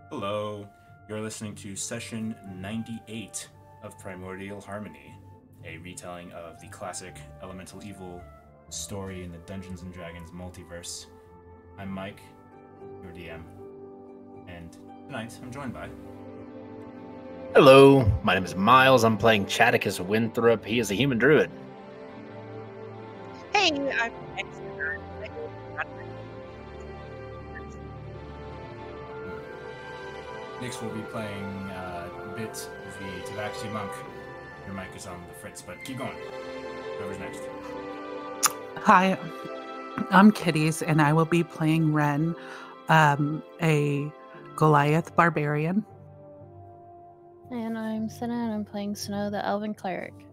Hello, you're listening to session 98 of Primordial Harmony, a retelling of the classic Elemental Evil story in the Dungeons and Dragons multiverse. I'm Mike, your DM, and tonight I'm joined by. Hello, my name is Miles. I'm playing Chaticus Winthrop. He is a human druid. Hey, I'm Exeter. Next we'll be playing Bit the Tabaxi Monk. Your mic is on the fritz, but keep going. Whoever's next. Hi, I'm Kitties, and I will be playing Ren, a Goliath barbarian. And I'm Senna, and I'm playing Snow, the Elven Cleric.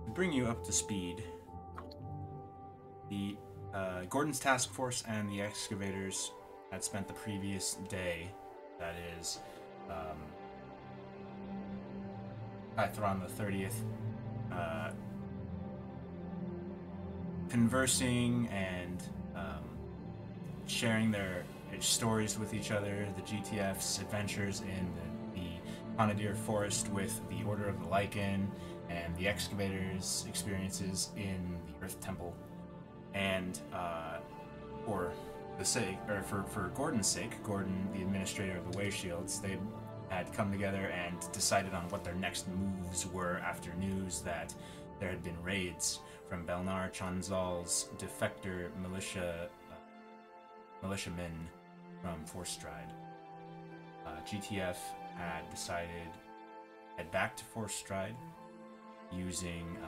To bring you up to speed, the Gordon's task force and the excavators had spent the previous day, that is, Pythron the 30th, conversing and sharing their stories with each other, the GTF's adventures in the Conadir Forest with the Order of the Lycan, and the excavators' experiences in the Earth Temple. And for the sake, or for Gordon's sake, Gordon, the administrator of the Way Shields, they had come together and decided on what their next moves were after news that there had been raids from Belnar Chanzal's defector militiamen from Forthstride. GTF had decided to head back to Forthstride using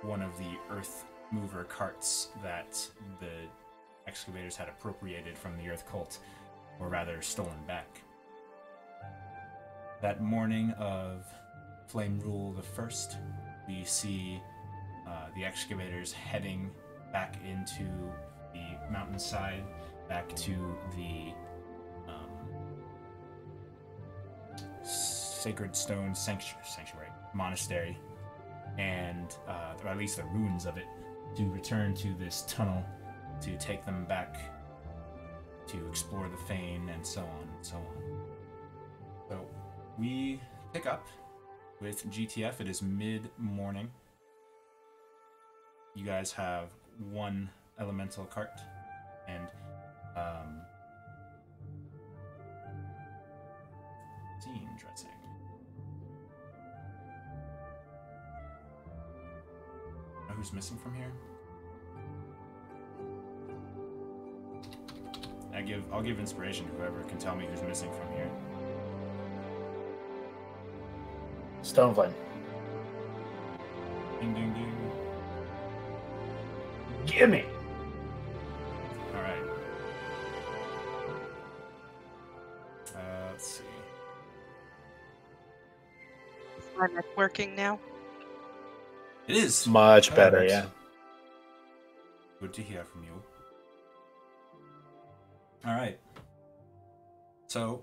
one of the Earth Mover carts that the excavators had appropriated from the Earth Cult, or rather stolen back. That morning of Flame Rule the First, we see the excavators heading back into the mountainside, back to the Sacred Stone Sanctuary, Monastery, and or at least the ruins of it, to return to this tunnel to take them back to explore the Fane and so on and so on. So we pick up with GTF. It is mid-morning. You guys have one elemental cart and scene dressing. Know who's missing from here? I'll give inspiration to whoever can tell me who's missing from here. Stoneflame. Ding ding ding. Gimme! Alright. Let's see. Is my mic working now? It is Much better, Perfect. yeah. Good to hear from you. Alright. So,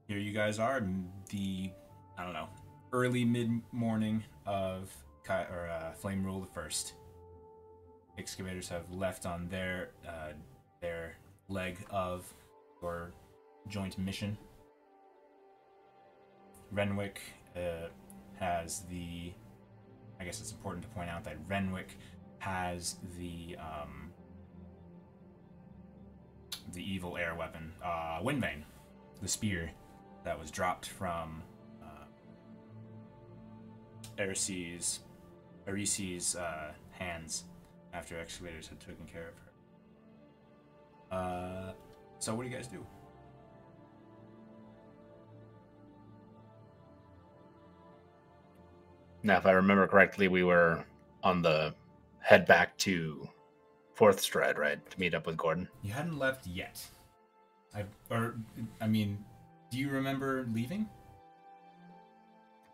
here you guys are in the, early mid-morning of Flame Rule the First. Excavators have left on their leg of your joint mission. Renwick has the... I guess it's important to point out that Renwick has the evil air weapon, Windbane, the spear that was dropped from Erisi's hands after excavators had taken care of her. So what do you guys do? Now, if I remember correctly, we were on the head back to Forthstride, right? To meet up with Gordon. You hadn't left yet. Do you remember leaving?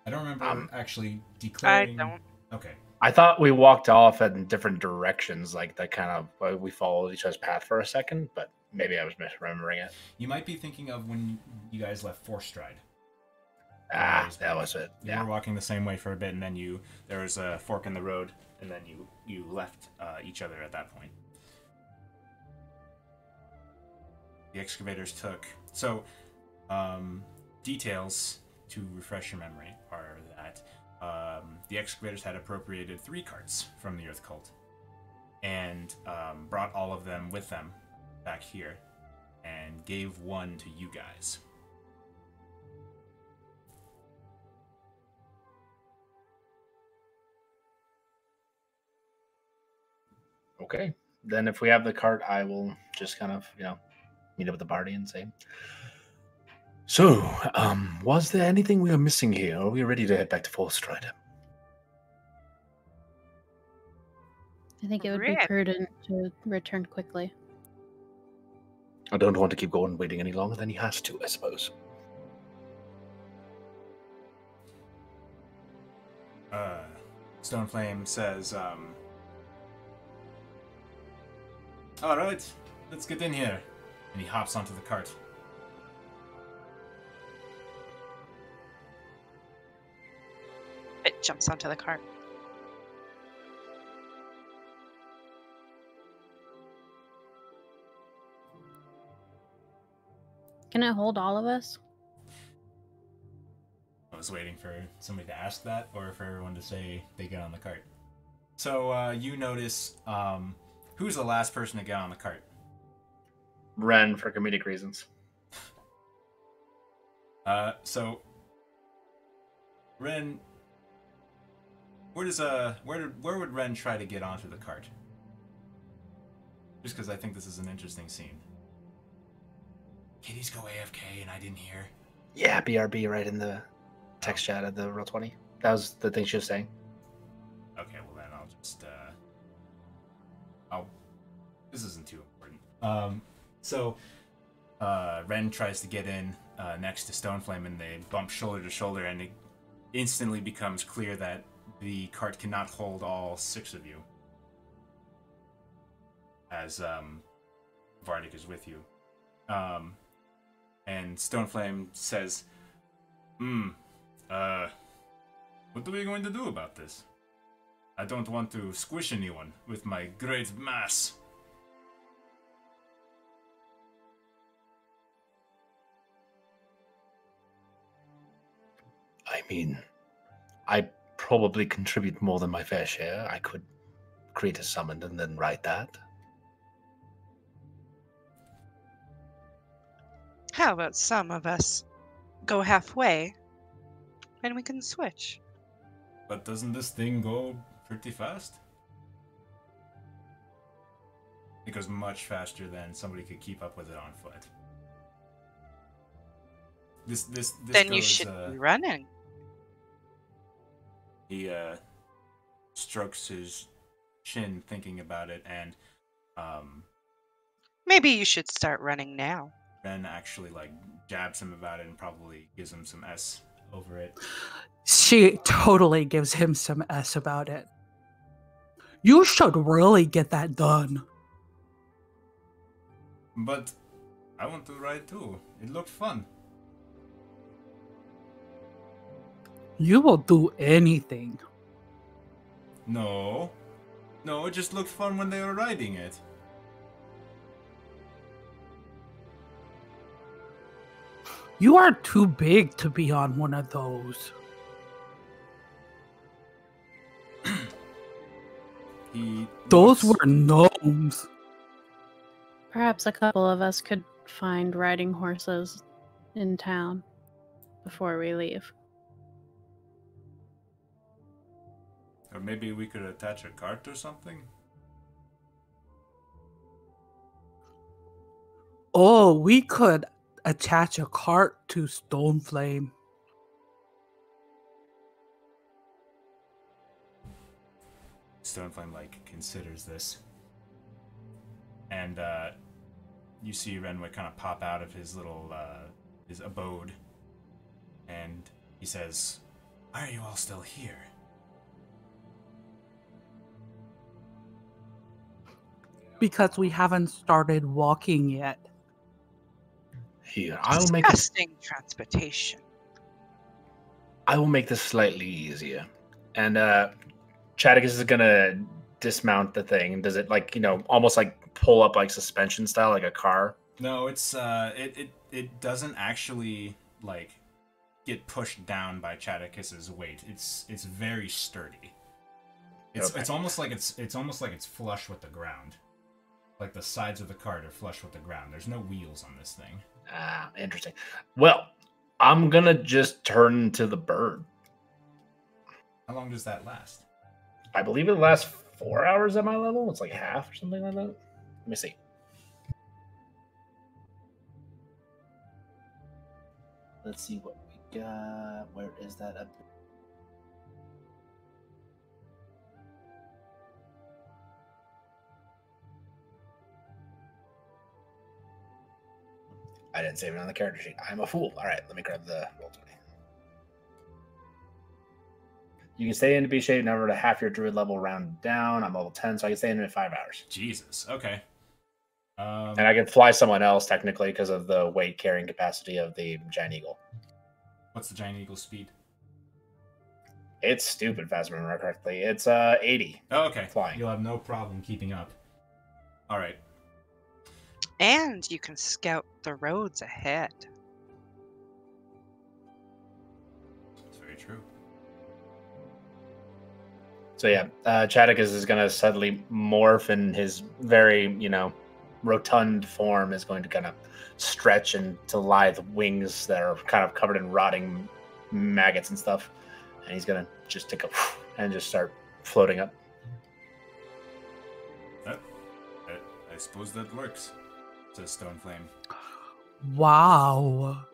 I don't remember actually declaring. I don't. Okay. I thought we walked off in different directions, like that kind of, we followed each other's path for a second, but maybe I was misremembering it. You might be thinking of when you guys left Forthstride. Ah, that was it. You Yeah. were walking the same way for a bit, and then there was a fork in the road, and then you left each other at that point. The excavators took details to refresh your memory are that the excavators had appropriated 3 carts from the Earth Cult and brought all of them with them back here and gave one to you guys. Okay. Then if we have the cart, I will just kind of, meet up with the party and say, so, was there anything we are missing here? Or are we ready to head back to Forthstride? I think it would be Rick. prudent to return quickly. I don't want to keep going waiting any longer than he has to, I suppose. Stoneflame says, all right, let's get in here. And he hops onto the cart. It jumps onto the cart. Can it hold all of us? I was waiting for somebody to ask that, or for everyone to say they get on the cart. So you notice, who's the last person to get on the cart? Ren, for comedic reasons. So Ren, where would Ren try to get onto the cart? Just because I think this is an interesting scene. Kitties go AFK and I didn't hear. Yeah, BRB right in the text chat of the Roll20. That was the thing she was saying. Okay, well then I'll just this isn't too important. Ren tries to get in next to Stoneflame, and they bump shoulder to shoulder, and it instantly becomes clear that the cart cannot hold all 6 of you, as Vardic is with you. And Stoneflame says, what are we going to do about this? I don't want to squish anyone with my great mass. I mean, I probably contribute more than my fair share. I could create a summon and then write that. How about some of us go halfway and we can switch? But doesn't this thing go pretty fast? It goes much faster than somebody could keep up with it on foot. This Then goes, you should be running. He strokes his chin thinking about it, and Maybe you should start running now. Ren actually jabs him about it and probably gives him some S over it. She totally gives him some S about it. You should really get that done. But I want to ride too. It looked fun. You will do anything. No, it just looked fun when they were riding it. You are too big to be on one of those. Those were gnomes. Perhaps a couple of us could find riding horses in town before we leave. Or maybe we could attach a cart or something? Oh, we could attach a cart to Stoneflame. Stoneflame considers this, and you see Renwick kind of pop out of his little his abode, and he says, "Why are you all still here?" Because we haven't started walking yet. Here, I'll make it. Disgusting transportation. I will make this slightly easier. And Chadicus is gonna dismount the thing. Does it almost like pull up like suspension style, like a car? No, it's it doesn't actually like get pushed down by Chadicus's weight. It's very sturdy. It's almost like it's flush with the ground. Like the sides of the cart are flush with the ground. There's no wheels on this thing. Ah, interesting. Well, I'm gonna just turn into the bird. How long does that last? I believe it lasts 4 hours at my level. It's like half or something like that. Let me see. Let's see what we got. Where is that up? I didn't save it on the character sheet. I'm a fool. All right, let me grab the roll 20. You can stay in to be shaped number to half your druid level round down. I'm level 10, so I can stay in 5 hours. Jesus. Okay. And I can fly someone else technically because of the weight carrying capacity of the giant eagle. What's the giant eagle's speed? It's stupid fast, if I remember correctly. It's 80. Oh, okay. Flying. You'll have no problem keeping up. All right. And you can scout the roads ahead. That's very true. So yeah, Chadicus is going to suddenly morph, and his very, rotund form is going to kind of stretch into lithe wings that are kind of covered in rotting maggots and stuff. And he's going to just take a and just start floating up. I suppose that works, says Stoneflame. Wow.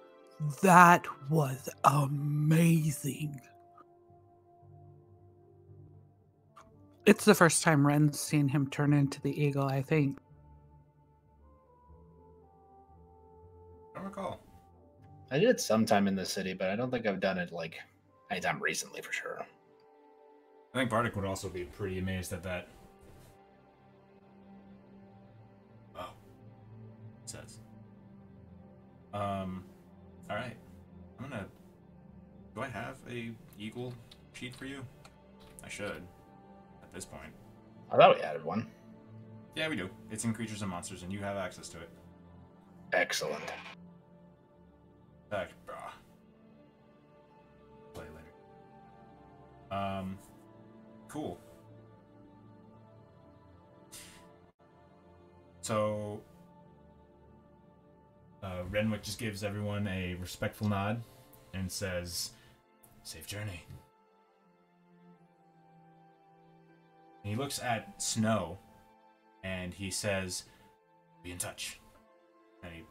That was amazing. It's the first time Ren's seen him turn into the eagle, I think. I don't recall. I did it sometime in the city, but I don't think I've done it like anytime recently for sure. I think Bardic would also be pretty amazed at that. Oh. It says. Alright. Do I have a eagle sheet for you? I should. At this point. I thought we added one. Yeah, we do. It's in Creatures and Monsters, and you have access to it. Excellent. Back, brah. Play later. Cool. So, Renwick just gives everyone a respectful nod and says, "Safe journey." And he looks at Snow and he says, "Be in touch." And he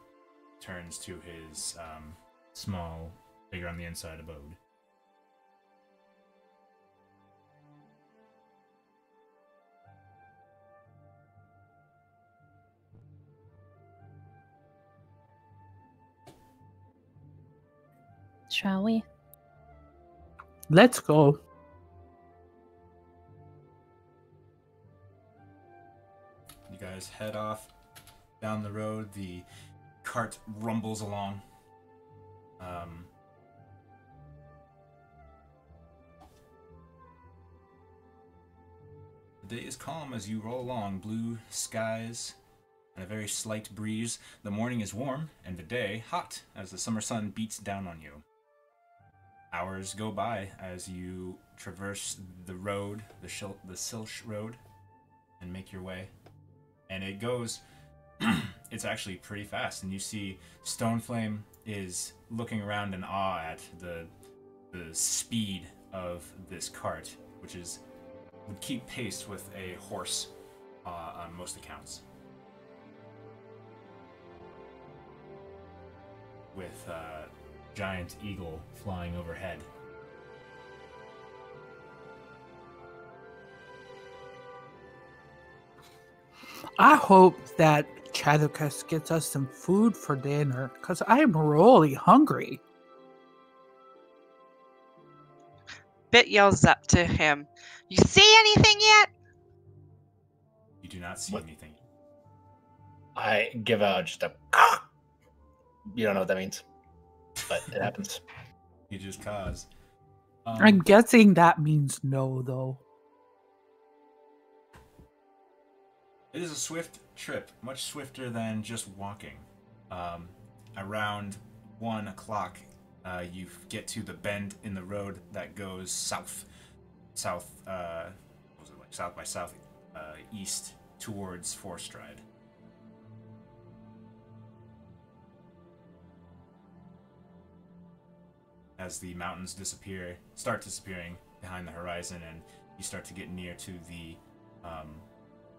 turns to his small, bigger on the inside abode. Shall we? Let's go. You guys head off down the road. The cart rumbles along. The day is calm as you roll along. Blue skies and a very slight breeze. The morning is warm and the day hot as the summer sun beats down on you. Hours go by as you traverse the road, the Silch Road, and make your way. And it goes, it's actually pretty fast. And you see Stoneflame is looking around in awe at the speed of this cart, which would keep pace with a horse on most accounts. With giant eagle flying overhead. I hope that Chadicus gets us some food for dinner, because I'm really hungry. Bit yells up to him, "You see anything yet?" You do not see What? anything. I give out just a. You don't know what that means, but it happens. You just cause. I'm guessing that means no, though. It is a swift trip, much swifter than just walking. Around 1 o'clock, you get to the bend in the road that goes south, what was it, like south by south, east towards Forthstride. As the mountains start disappearing behind the horizon, and you start to get near to the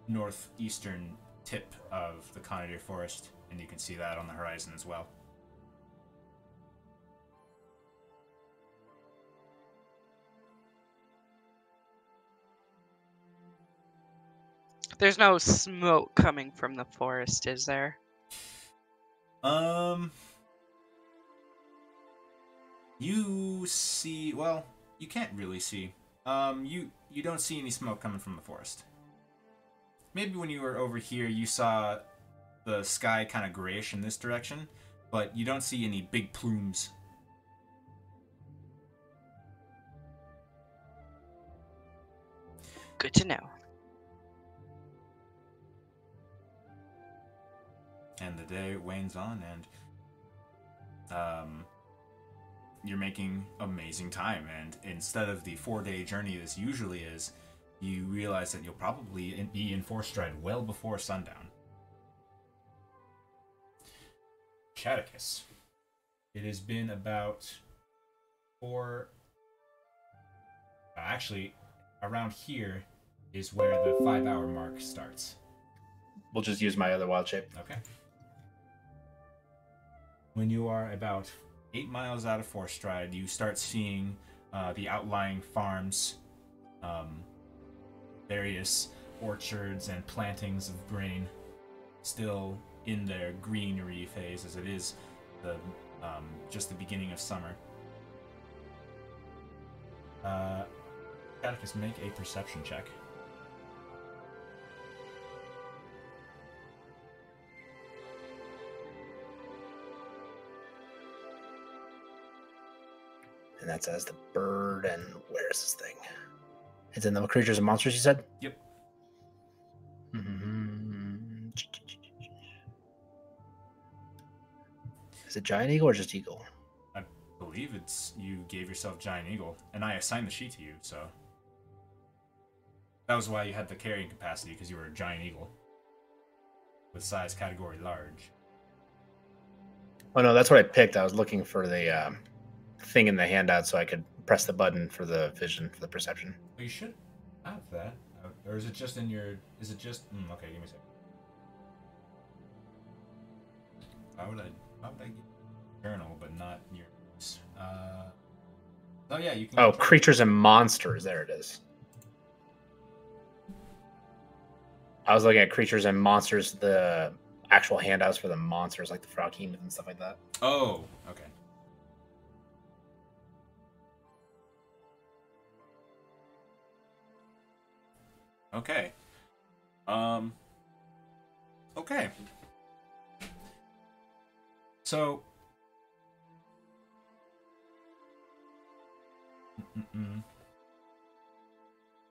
northeastern tip of the Conadere Forest, and you can see that on the horizon as well. There's no smoke coming from the forest, is there? You see, well, you can't really see. You don't see any smoke coming from the forest. Maybe when you were over here, you saw the sky kind of grayish in this direction, but you don't see any big plumes. Good to know. And the day wanes on, and you're making amazing time. And instead of the 4-day journey this usually is, you realize that you'll probably be in Forthstride well before sundown. Chaticus. It has been about actually, around here is where the 5-hour mark starts. We'll just use my other wild shape. Okay. When you are about 8 miles out of Forthstride, you start seeing the outlying farms, various orchards and plantings of grain still in their greenery phase, as it is just the beginning of summer. Catechus, make a perception check. And that's as the bird, and where's this thing? It's in the creatures and monsters, you said? Yep. Is it giant eagle or just eagle? I believe it's you gave yourself giant eagle, and I assigned the sheet to you, so that was why you had the carrying capacity, because you were a giant eagle with size category large. Oh no, that's what I picked. I was looking for the thing in the handout so I could press the button for the vision, for the perception. Well, you should have that, or is it just in your? Is it just? Okay, give me a second. Why would I get journal but not yours? Oh yeah, you can. Oh, creatures and monsters. There it is. I was looking at creatures and monsters, the actual handouts for the monsters, like the froghemoth and stuff like that. Oh, okay. Okay. Okay. So.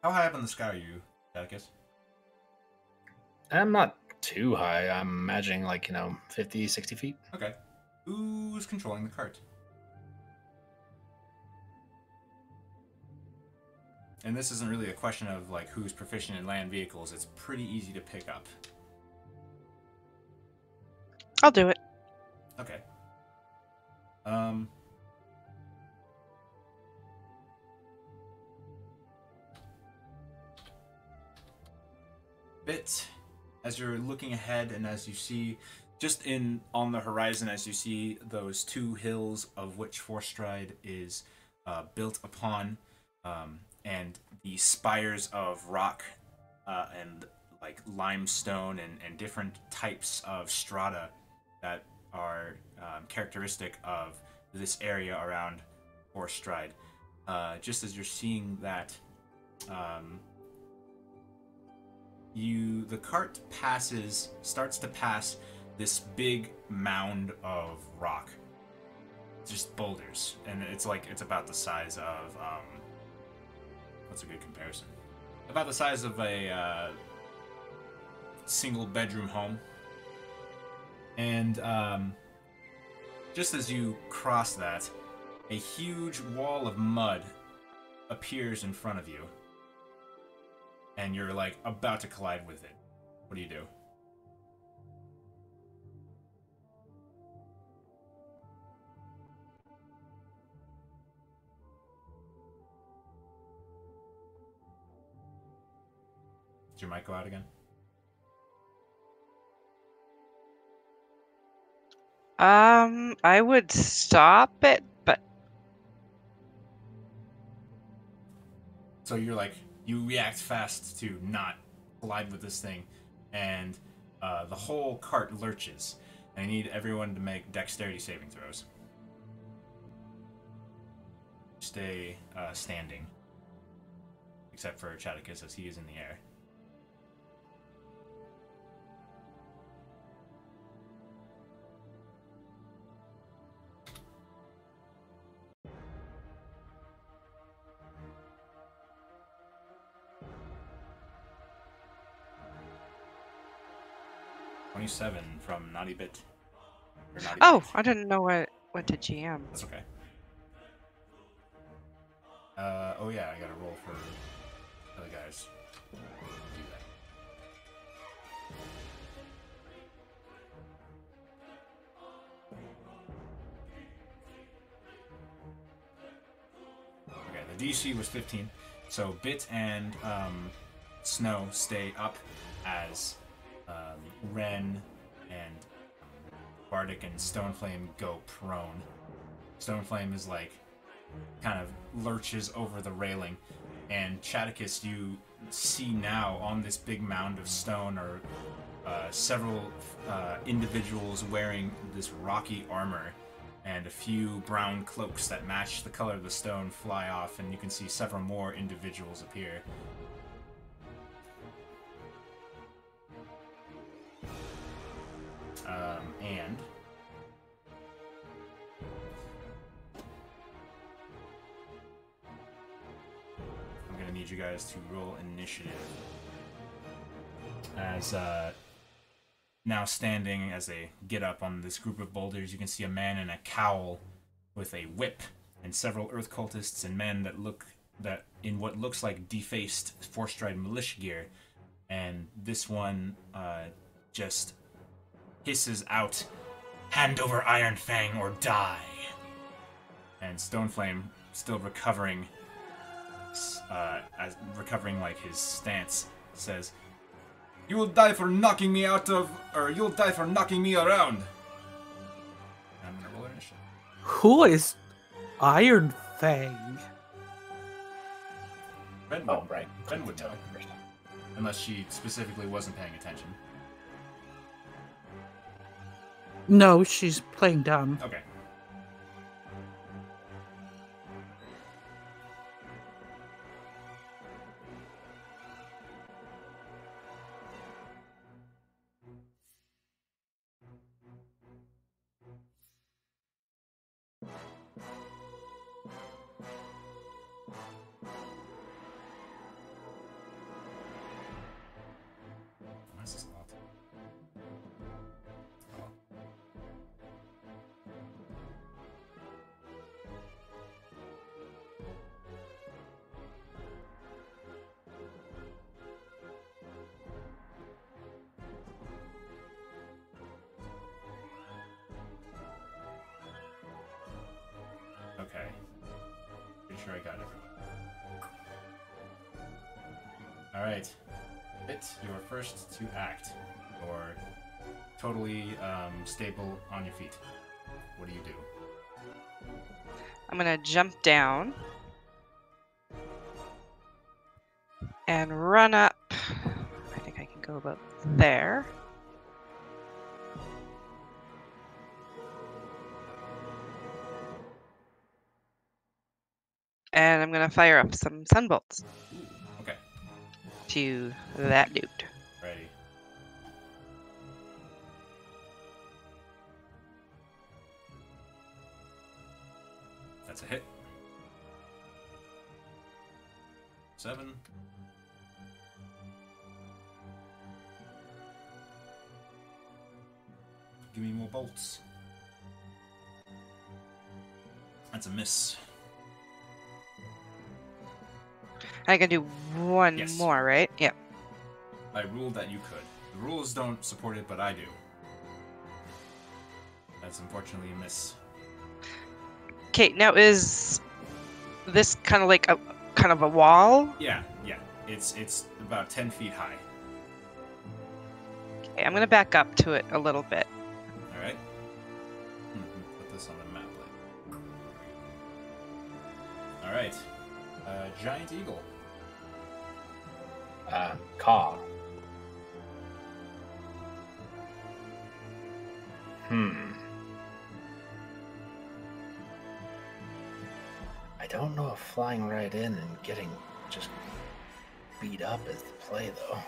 How high up in the sky are you, Atticus? I'm not too high. I'm imagining 50, 60 feet. Okay. Who's controlling the cart? And this isn't really a question of who's proficient in land vehicles. It's pretty easy to pick up. I'll do it. Okay. Bit as you're looking ahead, and as you see just on the horizon, as you see those two hills of which Forthstride is built upon, and the spires of rock and limestone and different types of strata that are characteristic of this area around Forthstride. Just as you're seeing that, the cart starts to pass this big mound of rock. just boulders, and it's about the size of what's a good comparison? About the size of a single bedroom home. And just as you cross that, a huge wall of mud appears in front of you, and you're like about to collide with it. What do you do? Did your mic go out again? I would stop it, but So you react fast to not collide with this thing, and the whole cart lurches. And I need everyone to make dexterity saving throws. Stay standing, except for Chaticus as he is in the air. $27 from Naughty Bit. Or Naughty oh, Bit. I didn't know what went to GM. That's okay. Oh yeah, I gotta roll for other guys. Do that. Okay, the DC was 15, so Bit and Snow stay up as Ren and Bardic and Stoneflame go prone. Stoneflame is like kind of lurches over the railing, and Chaticus, you see now on this big mound of stone are several individuals wearing this rocky armor, and a few brown cloaks that match the color of the stone fly off, and you can see several more individuals appear. And I'm gonna need you guys to roll initiative. As now standing as they get up on this group of boulders, you can see a man in a cowl with a whip, and several earth cultists and men that in what looks like defaced Forthstride militia gear, and this one just hisses out, "Hand over Iron Fang or die!" And Stoneflame, still recovering like his stance, says, "You will die for knocking me you'll die for knocking me around." And I'm gonna roll initiative. Who is Iron Fang? Ben Oh, would, right. Ben would know, unless she specifically wasn't paying attention. No, she's playing dumb. Okay. This is a lot. Oh. Okay. Pretty sure I got everyone. Alright. Bit, you are first to act. You're totally stable on your feet. What do you do? I'm gonna jump down and run up. I think I can go about there. And I'm gonna fire up some sunbolts Okay. to that dude. Ready. 7. Give me more bolts. That's a miss. I can do one Yes. more, right? Yep. I ruled that you could. The rules don't support it, but I do. That's unfortunately a miss. Okay, now is this kind of like a wall? Yeah. It's about 10 feet high. Okay, I'm gonna back up to it a little bit. All right. Put this on the map later. All right. Giant eagle. Caw. I don't know if flying right in and getting just beat up is the play, though.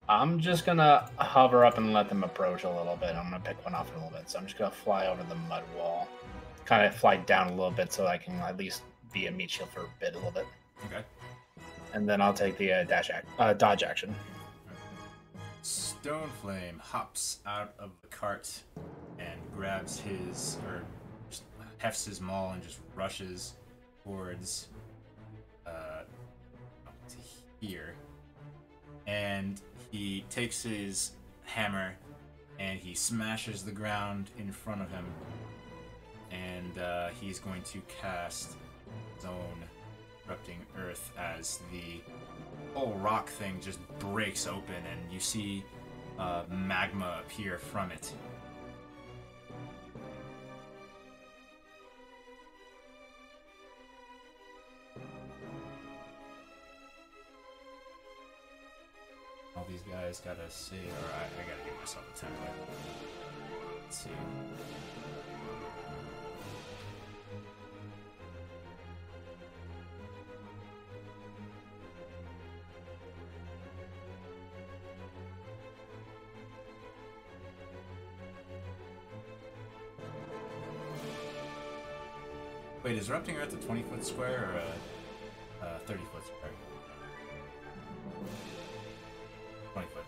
I'm just gonna hover up and let them approach a little bit. I'm gonna pick one off a little bit. So I'm just gonna fly over the mud wall. Kind of fly down a little bit so I can at least be a meat shield for a bit, a little bit. Okay. And then I'll take the dodge action. Stoneflame hops out of the cart and grabs his, or just hefts his maul and just rushes towards to here. And he takes his hammer and he smashes the ground in front of him. And he's going to cast his own Erupting Earth as the whole rock thing just breaks open and you see magma appear from it. All these guys gotta save, or I gotta give myself a template. Let's see. Wait, is Erupting Earth a 20-foot square or a 30-foot square? 20 foot.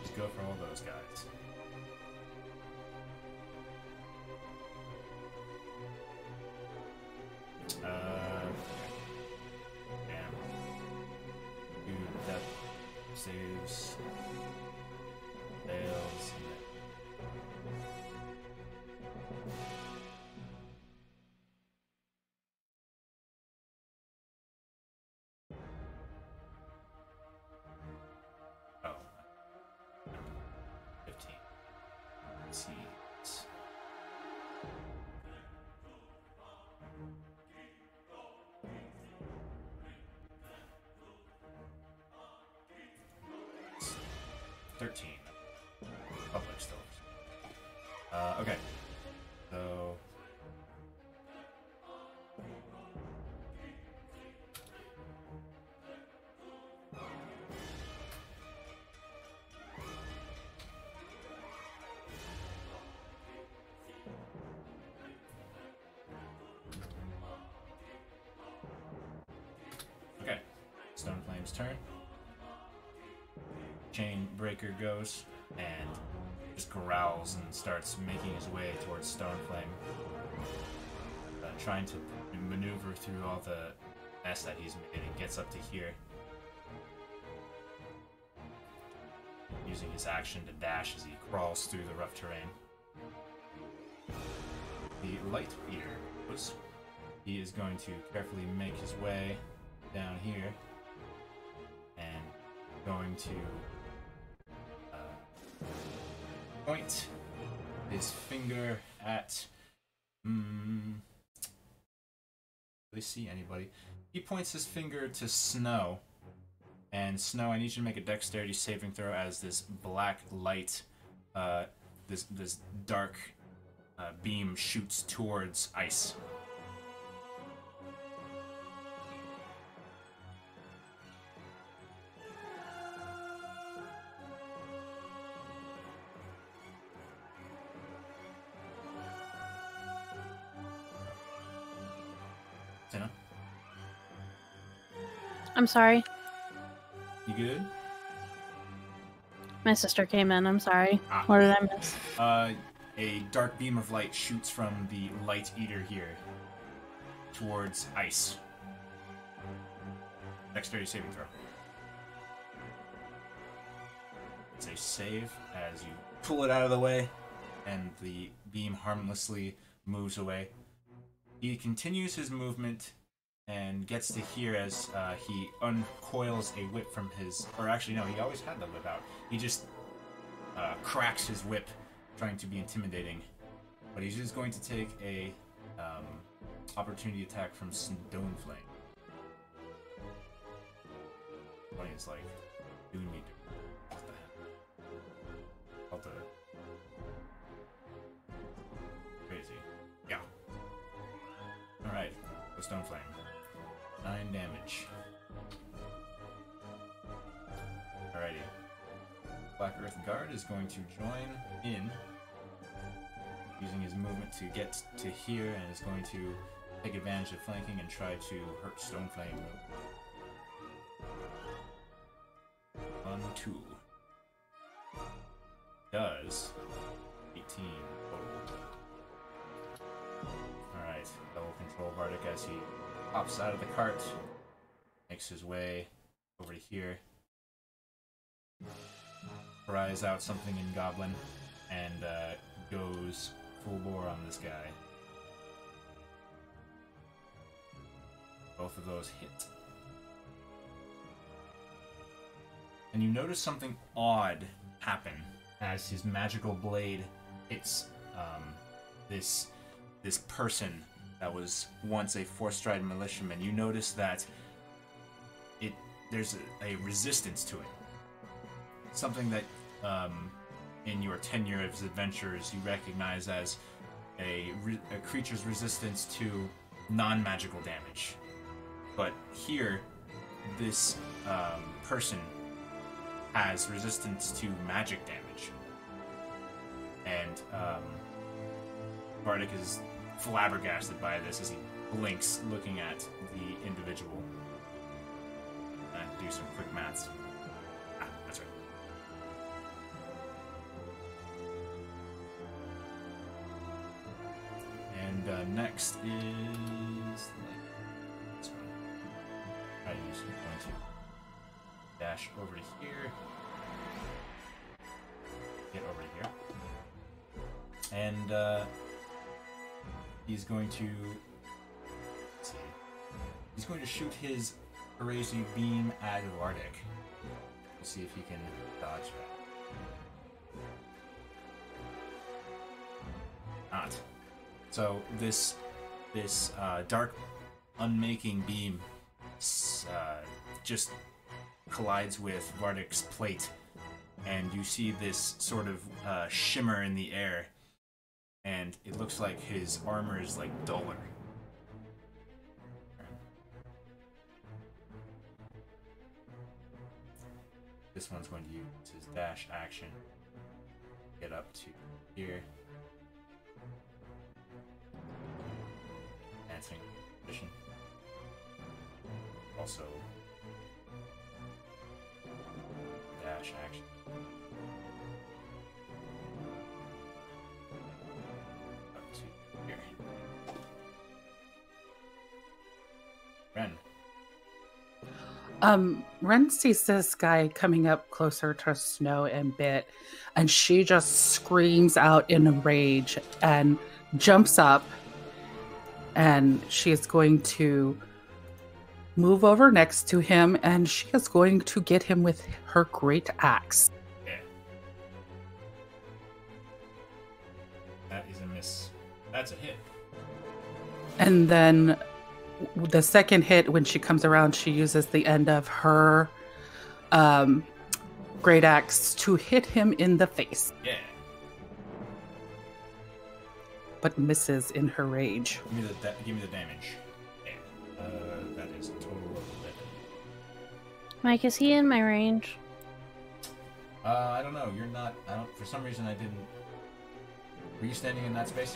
Just go for all those guys. Damn. Dude, that saves. Fails. Oh. 15. Let's see. It's 13. Public still. Okay. So. Okay. Stoneflame's turn. Chain Breaker goes and just growls and starts making his way towards Stoneflame, trying to maneuver through all the mess that he's made and gets up to here, using his action to dash as he crawls through the rough terrain. The Light Eater goes. He is going to carefully make his way down here and going to point his finger at do they see anybody? He points his finger to Snow, and Snow, I need you to make a dexterity saving throw as this black light, this dark beam shoots towards Ice. Tina, I'm sorry. you good? My sister came in. I'm sorry. Ah. What did I miss? A dark beam of light shoots from the Light Eater here towards Ice. Dexterity saving throw. It's a save as you pull it out of the way, and the beam harmlessly moves away. He continues his movement and gets to here as he uncoils a whip from his... Or actually, no, he always had the whip out. He just cracks his whip, trying to be intimidating. But he's just going to take a opportunity attack from Stoneflame. Funny, it's like doing me. What the heck? I'll do it. Crazy. Yeah. Alright, the Stoneflame. 9 damage. Alrighty. Black Earth Guard is going to join in, using his movement to get to here, and is going to take advantage of flanking and try to hurt Stoneflame. 1, 2. Does 18 total. Alright, double control Vardic as he pops out of the cart, makes his way over to here, cries out something in Goblin, and goes full bore on this guy. Both of those hit. And you notice something odd happen as his magical blade hits this person that was once a Forthstride militiaman. You notice that there's a resistance to it. Something that in your tenure as adventurers you recognize as a creature's resistance to non-magical damage. But here, this person has resistance to magic damage. And Bardic is flabbergasted by this as he blinks, looking at the individual. Do some quick maths. That's right. And next is this one. I'm going to dash over to here. Get over to here. And he's going to, let's see, he's going to shoot his Crazy beam at Vardic. We'll see if he can dodge that. Not. So this dark, unmaking beam just collides with Vardic's plate, and you see this sort of shimmer in the air, and it looks like his armor is like duller. This one's going to use his dash action. Get up to here. Advancing position. Also, dash action. Up to here. Ren. Ren sees this guy coming up closer to Snow and Bit, and she just screams out in a rage and jumps up, and she's going to move over next to him, and she is going to get him with her great axe. Yeah. That is a miss. That's a hit. And then the second hit, when she comes around, she uses the end of her great axe to hit him in the face. Yeah. but misses in her rage. Give me the damage. Okay. That is a total of 11. Mike, is he in my range? I don't know. You're not. I don't. For some reason, I didn't. Were you standing in that space?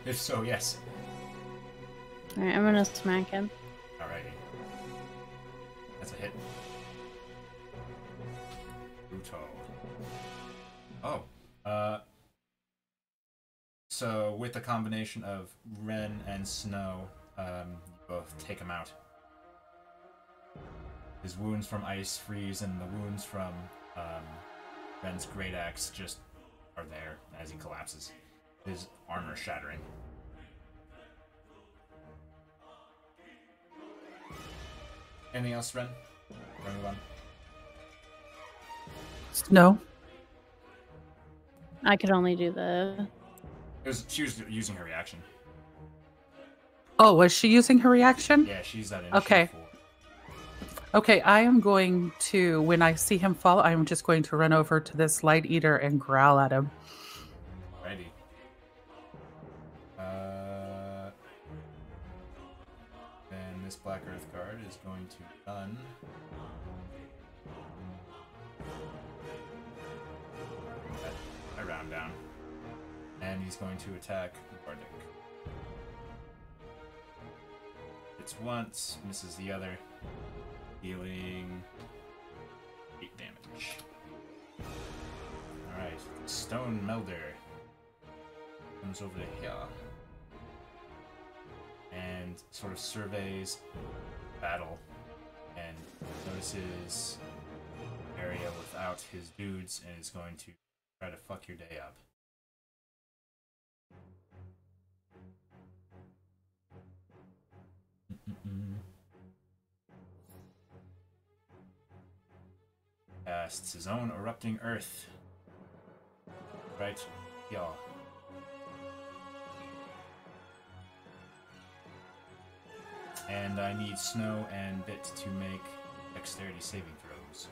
If so, yes. Alright, I'm gonna smack him. Alrighty. That's a hit. Brutal. Oh. So with the combination of Ren and Snow, you both take him out. His wounds from ice freeze, and the wounds from Ren's great axe just are there as he collapses. His armor shattering. Anything else, Ren? Or anyone? No. I could only do the... She was using her reaction. Oh, was she using her reaction? Yeah, she's that initiative. Okay. Okay, I am going to, when I see him fall, I'm just going to run over to this light eater and growl at him. Righty. Then this Black Earth card is going to run. I round down. And he's going to attack Bardic. It's once, misses the other, dealing 8 damage. Alright, Stone Melder comes over to here and sort of surveys battle and notices an area without his dudes and is going to try to fuck your day up. Casts his own erupting earth. Right, y'all. And I need Snow and Bit to make dexterity saving throws.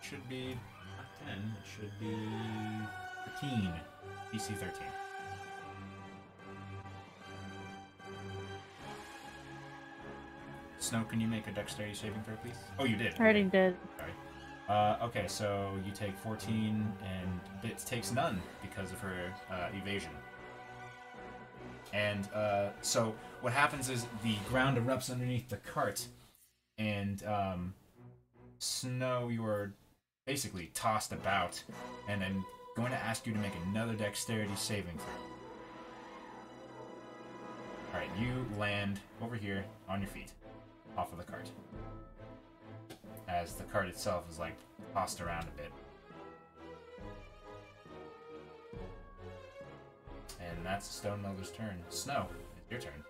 Should be not 10, it should be 13. DC 13. Snow, can you make a dexterity saving throw, please? Oh, you did. I already did. Sorry. Okay, so you take 14, and Bit takes none because of her evasion. And so what happens is the ground erupts underneath the cart, and Snow, you are basically tossed about, and I'm going to ask you to make another dexterity saving throw. Alright, you land over here on your feet, off of the cart. As the cart itself is like tossed around a bit. And that's Stone Melder's turn. Snow, it's your turn.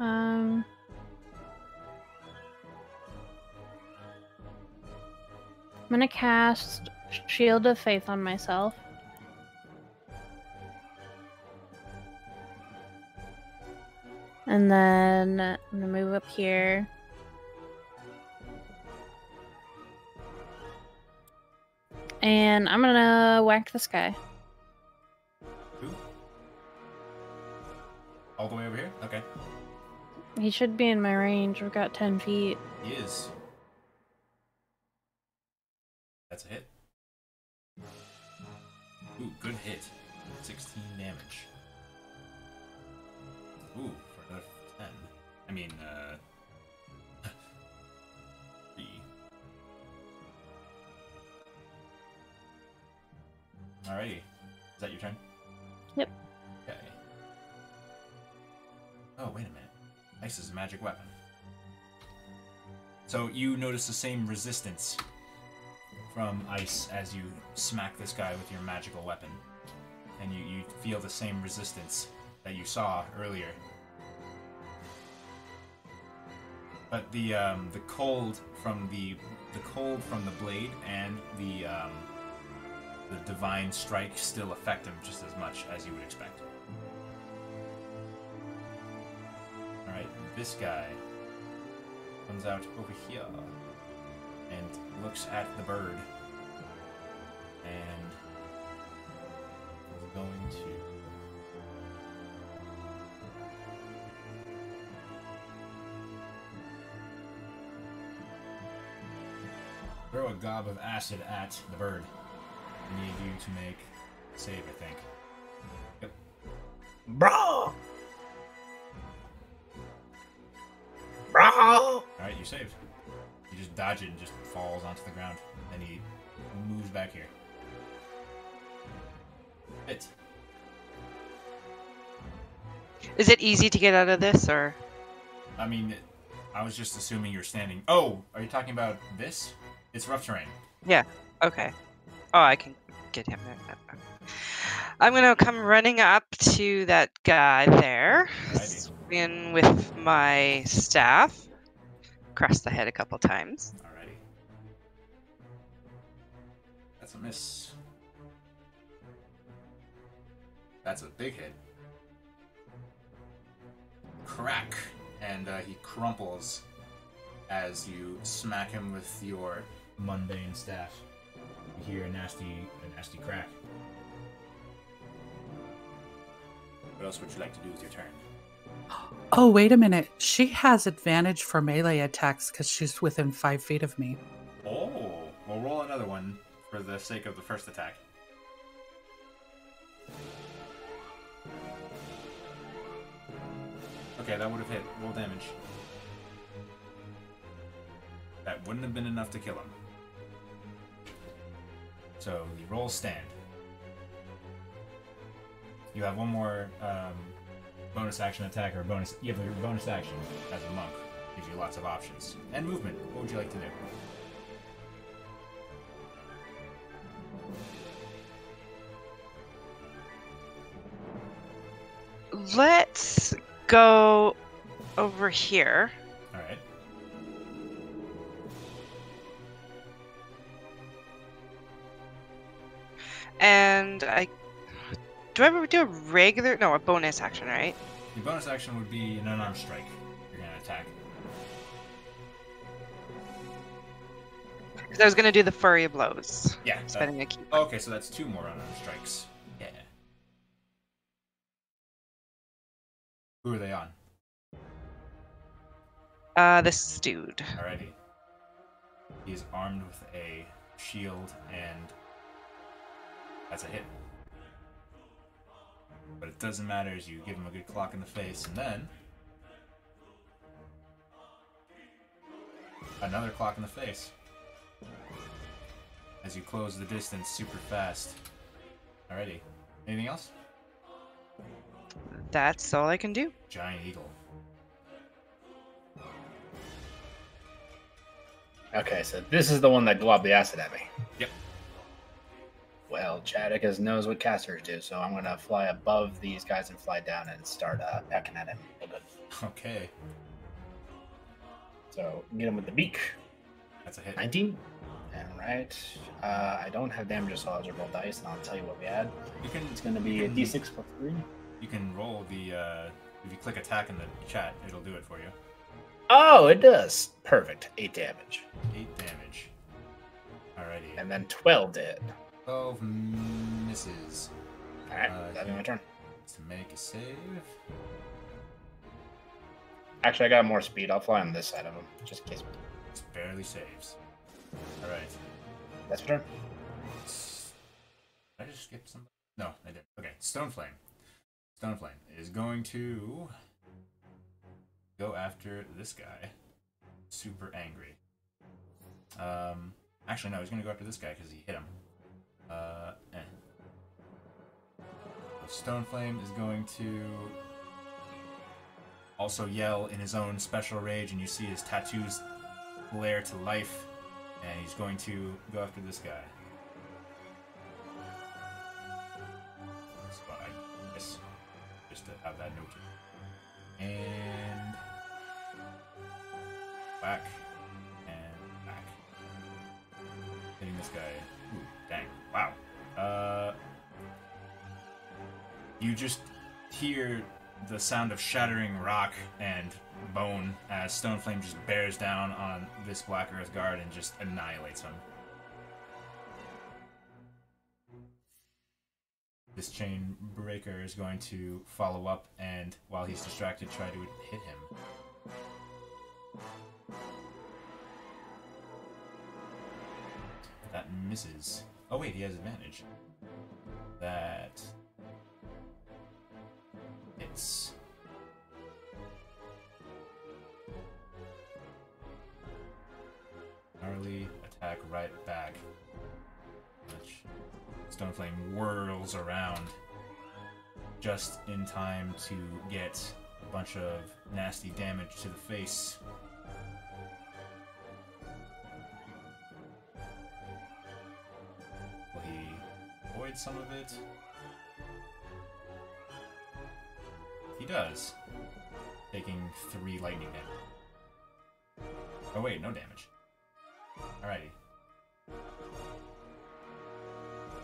I'm gonna cast Shield of Faith on myself. And then I'm gonna move up here. And I'm gonna whack this guy. Who? All the way over here? Okay. He should be in my range. We've got 10 feet. He is. That's a hit. Ooh, good hit. 16 damage. Ooh, for another 10. I mean, 3. Alrighty. Is that your turn? Yep. Okay. Oh, wait a minute. Ice is a magic weapon. So you notice the same resistance from ice as you smack this guy with your magical weapon. And you feel the same resistance that you saw earlier. But the cold from the blade and the divine strike still affect him just as much as you would expect. Alright, this guy comes out over here and looks at the bird and is going to throw a gob of acid at the bird. I need you to make a save, I think. Yep. Bro! Bro! Alright, you saved. You just dodge it and just falls onto the ground. Then he moves back here. Hit. Is it easy to get out of this, or? I mean, I was just assuming you're standing. Oh, are you talking about this? It's rough terrain. Yeah. Okay. Oh, I can get him. I'm gonna come running up to that guy there, Alrighty. swing with my staff, across the head a couple times. Alrighty. That's a miss. That's a big hit. Crack! And he crumples as you smack him with your mundane staff. You hear a nasty crack. What else would you like to do with your turn? Oh, wait a minute. She has advantage for melee attacks because she's within 5 feet of me. Oh, we'll roll another one for the sake of the first attack. Okay, that would have hit. Roll damage. That wouldn't have been enough to kill him. So the rolls stand. You have one more bonus action attack or bonus. You have a bonus action as a monk. Gives you lots of options and movement. What would you like to do? Let's go over here. All right. And do I ever do a regular? No, a bonus action, right? Your bonus action would be an unarmed strike. You're gonna attack. Because I was gonna do the flurry of blows. Yeah. Spending a key. Okay, so that's 2 more unarmed strikes. Yeah. Who are they on? This dude. Alrighty. He's armed with a shield, and that's a hit. But it doesn't matter as you give him a good clock in the face, and then another clock in the face as you close the distance super fast. Alrighty. Anything else? That's all I can do. Giant eagle. Okay, so this is the one that globbed the acid at me. Yep. Well, Chadwick knows what casters do, so I'm going to fly above these guys and fly down and start pecking at him. Okay. So, get him with the beak. That's a hit. 19. Alright. I don't have damage, so I'll just roll dice, and I'll tell you what we add. You can. It's going to be a d6 plus 3. You can roll the. If you click attack in the chat, it'll do it for you. Oh, it does. Perfect. 8 damage. 8 damage. Alrighty. And then 12 to hit. 12 misses. Alright, that'll be my turn. To make a save. Actually, I got more speed. I'll fly on this side of him, just in case. Just barely saves. Alright. That's my turn. Did I just skip something? No, I didn't. Okay, Stoneflame. Stoneflame is going to go after this guy. Super angry. Actually, no, he's going to go after this guy because he hit him. Stoneflame is going to also yell in his own special rage, and you see his tattoos glare to life, and he's going to go after this guy. So I guess just to have that noted. And back and back. Hitting this guy. Ooh, dang. Wow. You just hear the sound of shattering rock and bone as Stoneflame just bears down on this Black Earth Guard and just annihilates him. This chain breaker is going to follow up and, while he's distracted, try to hit him. That misses. Oh wait, he has advantage. That hits. Gnarly attack right back. Which Stoneflame whirls around just in time to get a bunch of nasty damage to the face. Will he avoid some of it? He does, taking 3 lightning damage. Oh wait, no damage. Alrighty.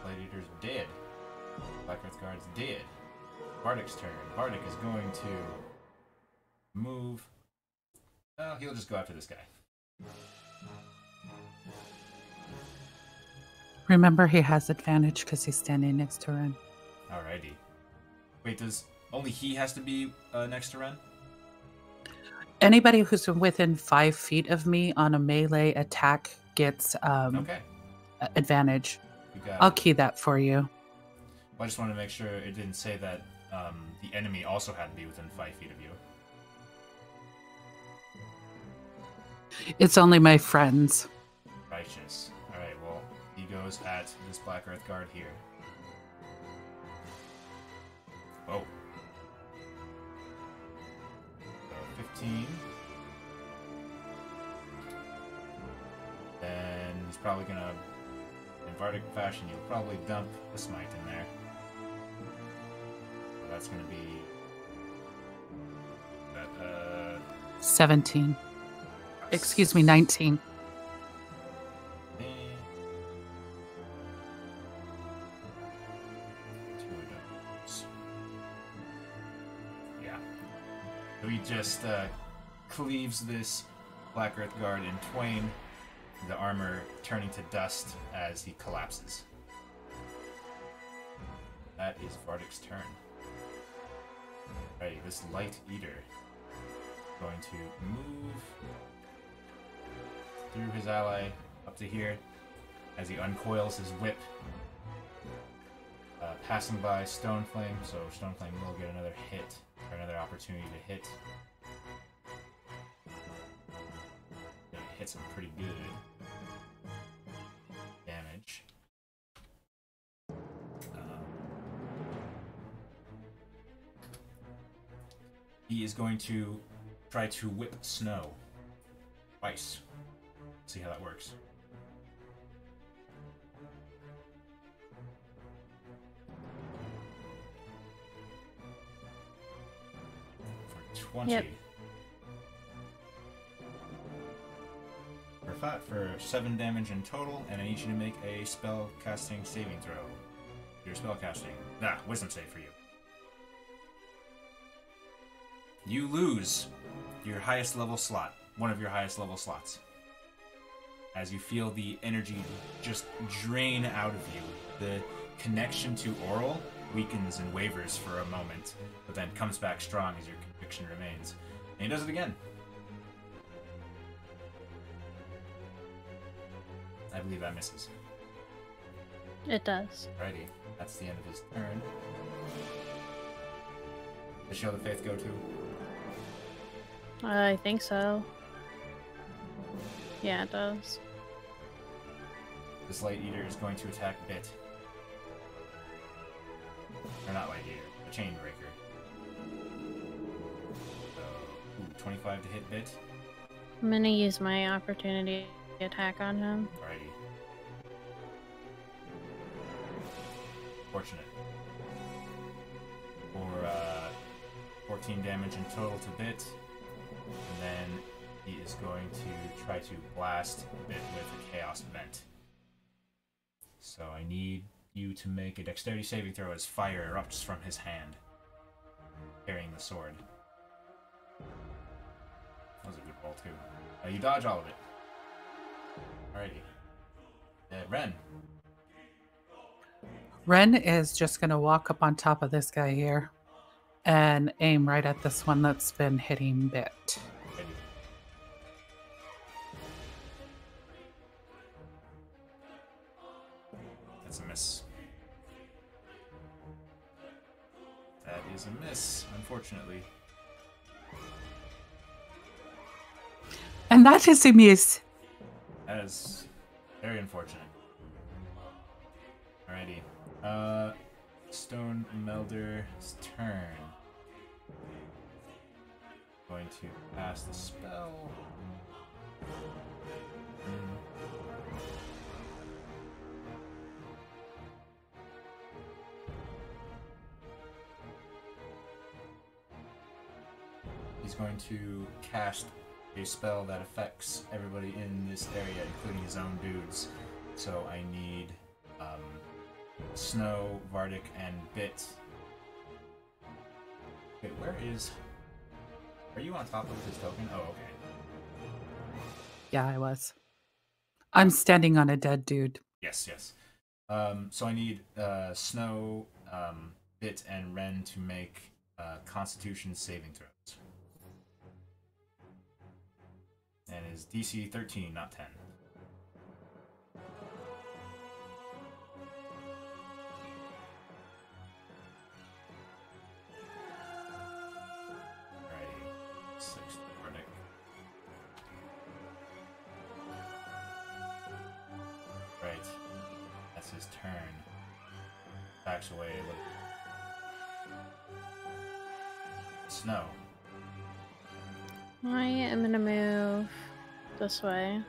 Blade Eater's dead. Black Earth Guard's dead. Vardic's turn. Vardic is going to move. Well, he'll just go after this guy. Remember, he has advantage because he's standing next to Ren. Alrighty. Wait, does only he has to be next to Ren? Anybody who's within 5 feet of me on a melee attack gets Okay. advantage. You got I'll it. key that for you. Well, I just wanted to make sure it didn't say that the enemy also had to be within 5 feet of you. It's only my friends. Righteous. Alright, well, he goes at this Black Earth Guard here. Whoa. So 15. Then he's probably gonna, in Vardic fashion, you'll probably dump a smite in there. So that's gonna be that, 17. Excuse me, 19. Yeah. So he just cleaves this Black Earth Guard in twain, the armor turning to dust as he collapses. That is Vardic's turn. Alrighty, this Light Eater is going to move through his ally up to here as he uncoils his whip, passing by Stoneflame, so Stoneflame will get another hit, or another opportunity to hit. It hits him pretty good damage. He is going to try to whip Snow twice. See how that works. For 20. Yep. For 7 damage in total, and I need you to make a spell casting saving throw. Your spell casting. Wisdom save for you. You lose your highest level slot, one of your highest level slots. As you feel the energy just drain out of you, the connection to Oral weakens and wavers for a moment, but then comes back strong as your conviction remains. And he does it again. I believe that misses. It does. Alrighty, that's the end of his turn. Does Show the Faith go to? I think so. Yeah, it does. This Light Eater is going to attack Bit. Or not Light Eater, the Chain Breaker. So, 25 to hit Bit. I'm gonna use my opportunity attack on him. Alrighty. Fortunate. For 14 damage in total to Bit. And then he is going to try to blast Bit with a Chaos Vent. So I need you to make a dexterity saving throw as fire erupts from his hand. carrying the sword. That was a good roll, too. You dodge all of it. Alrighty. Ren. Ren is just going to walk up on top of this guy here and aim right at this one that's been hitting Bit. Ready. That's a miss. That is a miss, unfortunately. And that is a miss. That is very unfortunate. Alrighty. Stone Melder's turn. Going to cast the spell. He's going to cast a spell that affects everybody in this area, including his own dudes. So I need Snow, Vardic, and Bit. Wait, where is... Are you on top of this token? Oh, okay. Yeah, I was. I'm standing on a dead dude. Yes, yes. So I need Snow, Bit, and Ren to make Constitution saving throws. And is DC 13, not 10. Alrighty. 6 Nordic. Right. That's his turn. Backs away a little. Snow. I am gonna move this way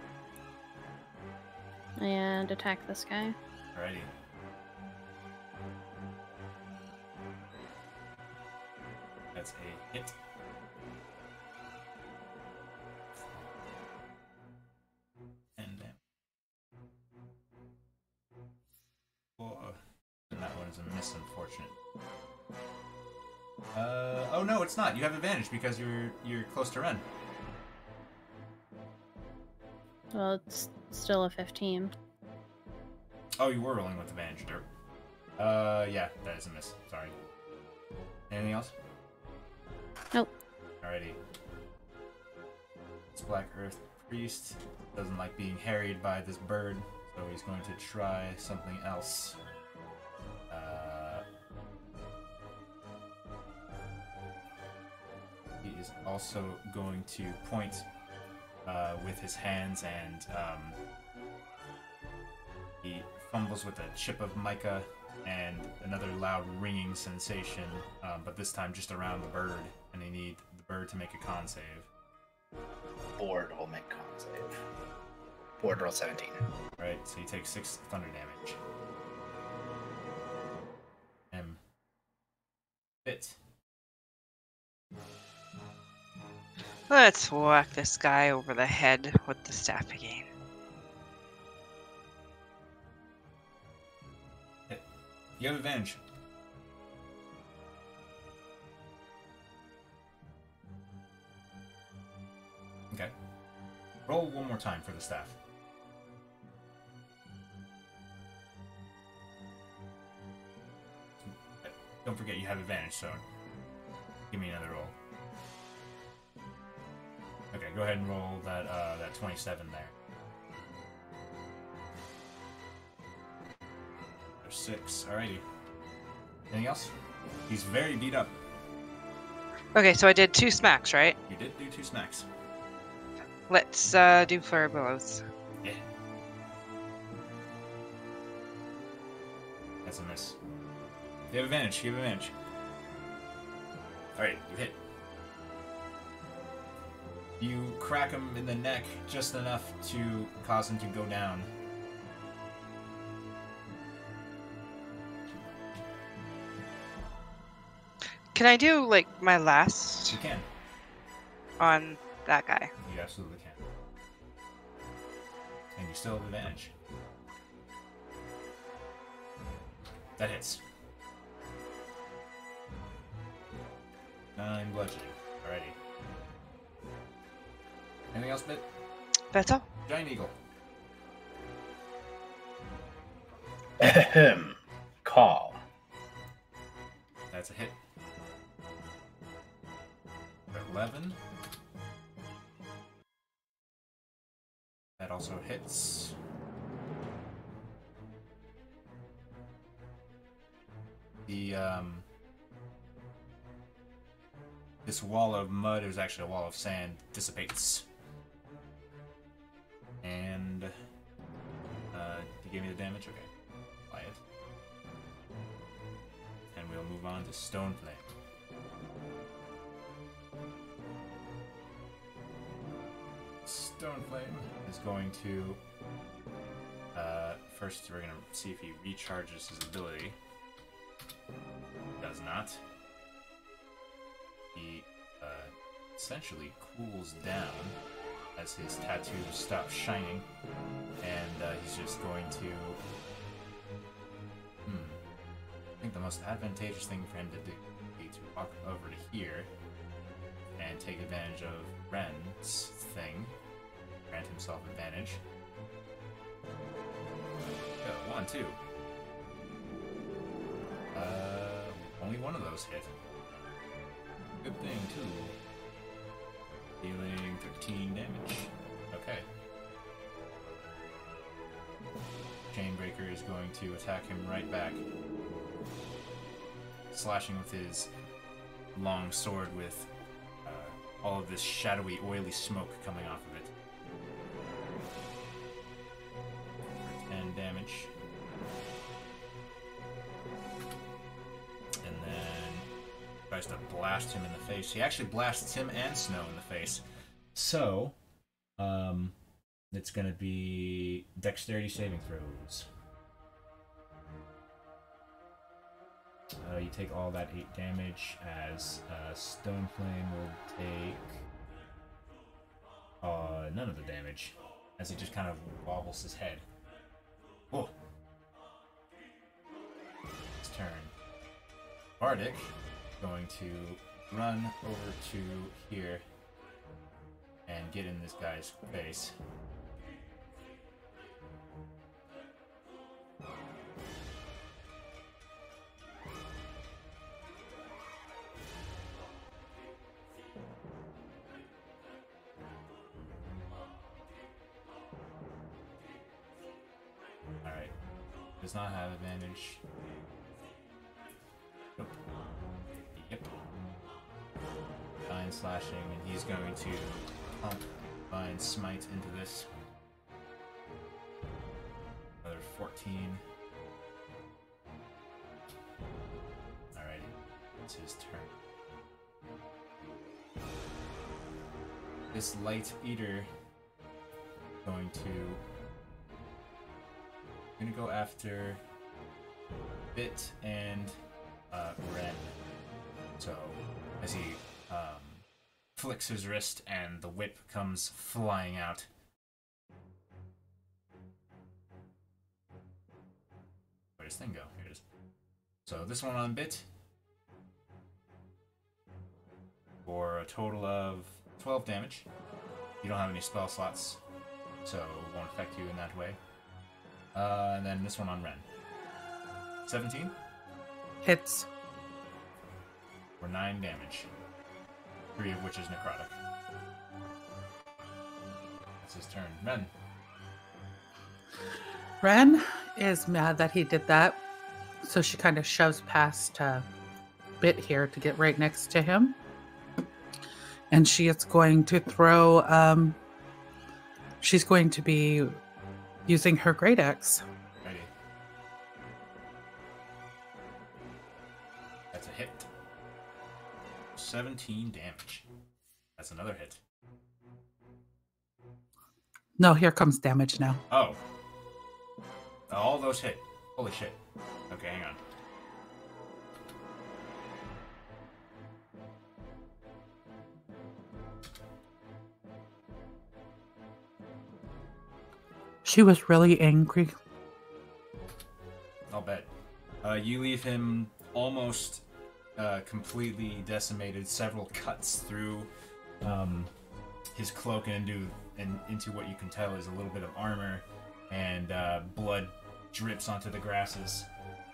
and attack this guy. Alrighty. That's a hit. And then. And that one is a miss, unfortunate. Oh no, it's not. You have advantage because you're close to Ren. Well, it's still a 15. Oh, you were rolling with advantage, Dirt. Yeah, that is a miss. Sorry. Anything else? Nope. Alrighty. This Black Earth Priest doesn't like being harried by this bird, so he's going to try something else. He is also going to point with his hands, and he fumbles with a chip of mica and another loud ringing sensation, but this time just around the bird, and they need the bird to make a con save. Board will make con save. Board roll 17. Right, so you take 6 thunder damage. Bit. Let's whack this guy over the head with the staff again. Hit. You have advantage. Okay. Roll one more time for the staff. Don't forget you have advantage, so give me another roll. Okay, go ahead and roll that 27 there. There's 6. Alrighty. Anything else? He's very beat up. Okay, so I did 2 smacks, right? You did do 2 smacks. Let's do flurry blows. Yeah. That's a miss. You have advantage. You have advantage. Alright, you hit. You crack him in the neck just enough to cause him to go down. Can I do, like, my last You can. on that guy? You absolutely can. And you still have advantage. That hits. 9 bludgeoning. Alrighty. Anything else, Bit? That's all. Giant Eagle. Ahem. Call. That's a hit. 11. That also hits. The this wall of mud, it was actually a wall of sand, dissipates. And you gave me the damage? Okay. Apply it. And we'll move on to Stone Flame. Stone Flame is going to first we're gonna see if he recharges his ability. Does not. He essentially cools down as his tattoos stop shining, and he's just going to I think the most advantageous thing for him to do would be to walk over to here and take advantage of Ren's thing. Grant himself advantage. Oh, 1, 2. Only one of those hit. Good thing, too. Dealing 13 damage. Okay. Chainbreaker is going to attack him right back. Slashing with his long sword with all of this shadowy, oily smoke coming off of it. For 10 damage. And then tries to blast him in the face. He actually blasts him and Snow in the face. So, it's gonna be dexterity saving throws. You take all that 8 damage as Stone Flame will take none of the damage as he just kind of wobbles his head. Whoa! His turn. Bardic going to run over to here and get in this guy's face. Alright. Does not have advantage. Nope. Yep. Divine slashing, and he's going to pump Divine Smite into this. Another 14. Alrighty. It's his turn. This Light Eater going to go after Bit and Ren. So as he flicks his wrist and the whip comes flying out. Where's this thing go? Here it is. So this one on Bit for a total of 12 damage. You don't have any spell slots, so it won't affect you in that way. And then this one on Ren. 17? Hits. For 9 damage. 3 of which is necrotic. That's his turn. Ren. Ren is mad that he did that, so she kind of shoves past Bit here to get right next to him. And she is going to throw, she's going to be using her Great Axe. Ready. That's a hit. 17 damage. That's another hit. No, here comes damage now. Oh. All those hit. Holy shit. Okay, hang on. She was really angry. I'll bet. You leave him almost completely decimated, several cuts through his cloak and into what you can tell is a little bit of armor, and blood drips onto the grasses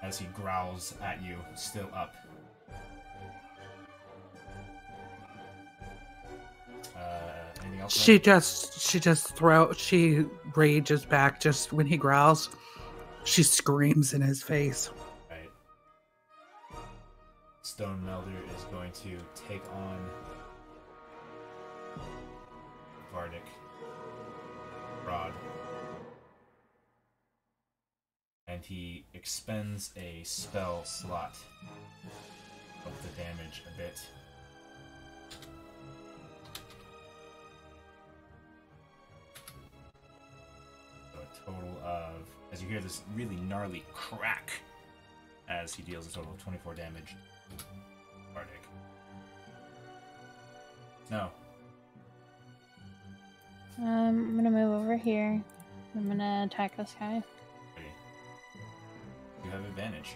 as he growls at you, still up. Anything else? She rages back just when he growls. She screams in his face. Right. Stone Melder is going to take on Vardic Rod. And he expends a spell slot of the damage a bit. So a total of, as you hear this really gnarly crack, as he deals a total of 24 damage. Bardic. No. I'm gonna move over here. I'm gonna attack this guy. Ready. You have advantage.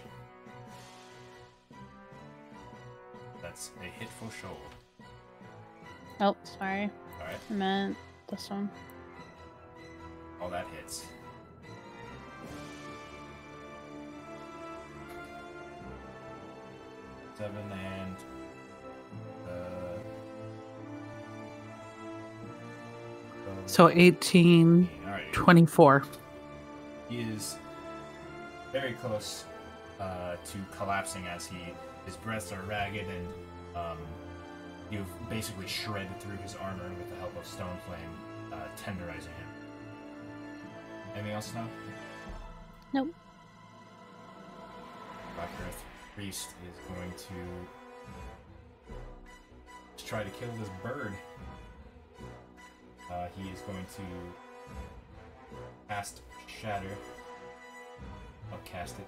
That's a hit for sure. Oh, sorry. Alright, I meant this one. all that hits. Seven and So 18, alright. 24. He is very close to collapsing as his breaths are ragged, and you've basically shredded through his armor with the help of Stone Flame, tenderizing him. Anything else now? Nope. Black Earth Priest is going to try to kill this bird. He is going to cast Shatter. Upcast it.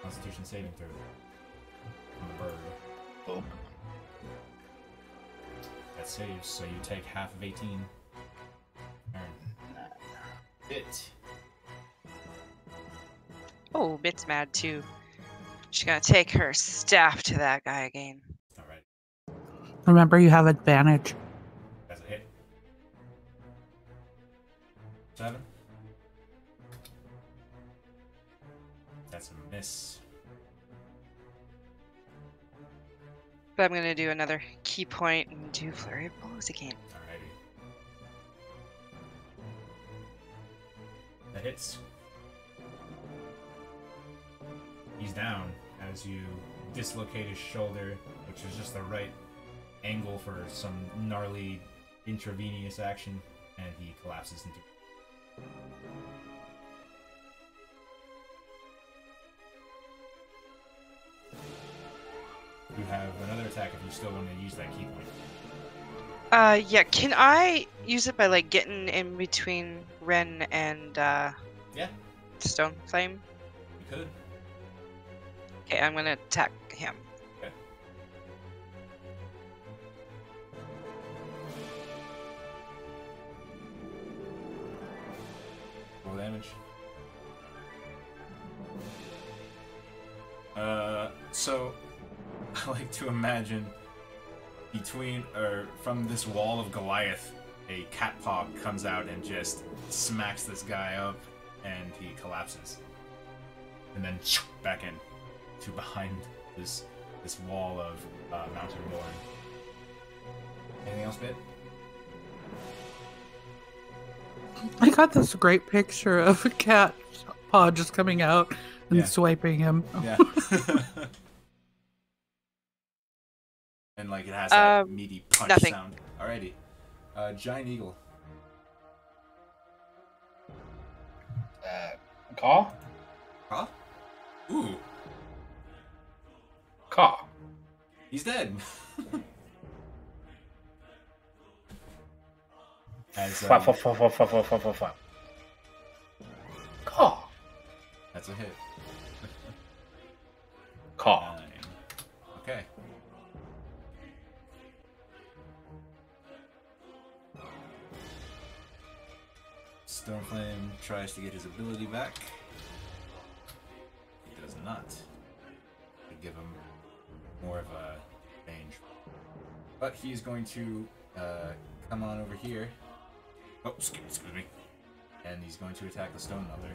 Constitution saving throw on the bird. Oh. That saves, so you take half of 18. Turn. Bit. Oh, Bit's mad too. She's gonna take her staff to that guy again. Alright, Remember, you have advantage. that's a hit. 7. That's a miss. But I'm gonna do another key point and do flurry of blows again. Alrighty. That hits. He's down as you dislocate his shoulder, which is just the right angle for some gnarly intravenous action, and he collapses into. You have another attack if you still want to use that key point. Yeah, can I use it by like getting in between Ren and Yeah, Stone Flame? you could. Okay, I'm gonna attack him. Okay. Roll damage. So I like to imagine between or from this wall of Goliath, a cat paw comes out and just smacks this guy up, and he collapses, and then back in to behind this wall of mountain Warren. Anything else, Bit? I got this great picture of a cat paw just coming out and Yeah. swiping him. Yeah. And like it has that meaty punch nothing. sound. Alrighty. Giant Eagle. Caw? Huh? Ooh, Caw. he's dead. As, Caw. that's a hit. Caw. 9. Okay. Stormflame tries to get his ability back. He does not. give him more of a range. But he's going to come on over here. Oh, excuse me. And he's going to attack the Stone Melter.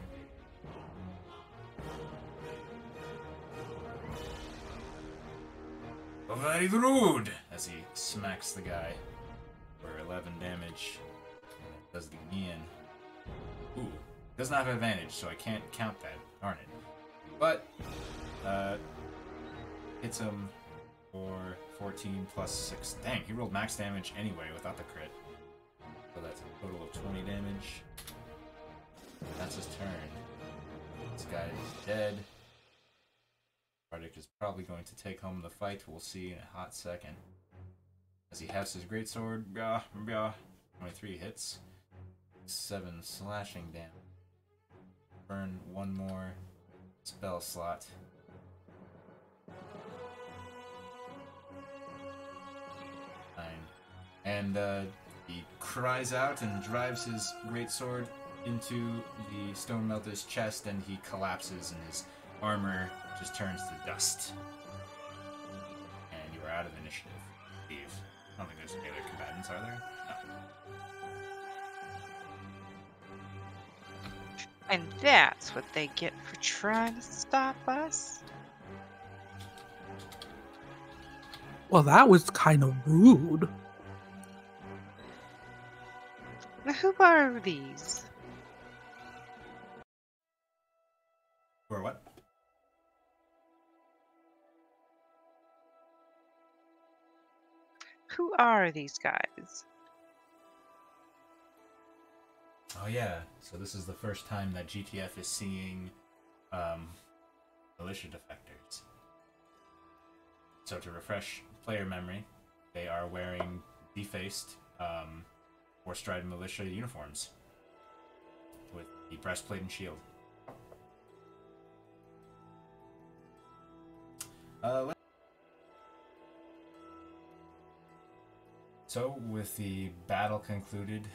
Very rude! As he smacks the guy for 11 damage. Does it again. Ooh. Doesn't have advantage, so I can't count that. Darn it. But, hits him for 14 plus 6. Dang, he rolled max damage anyway without the crit. So that's a total of 20 damage. That's his turn. This guy is dead. Bardic is probably going to take home the fight. We'll see in a hot second. As he has his greatsword. 23 hits. 7 slashing damage. Burn one more spell slot. And he cries out and drives his greatsword into the Stone Melter's chest, and he collapses, and his armor just turns to dust. And you are out of initiative, Steve. I don't think there's any other combatants, are there? No. And that's what they get for trying to stop us? Well, that was kind of rude. Now, who are these? Or what? Who are these guys? Oh yeah, so this is the first time that GTF is seeing militia defectors. So to refresh player memory, they are wearing defaced Forthstride militia uniforms with the breastplate and shield. So with the battle concluded,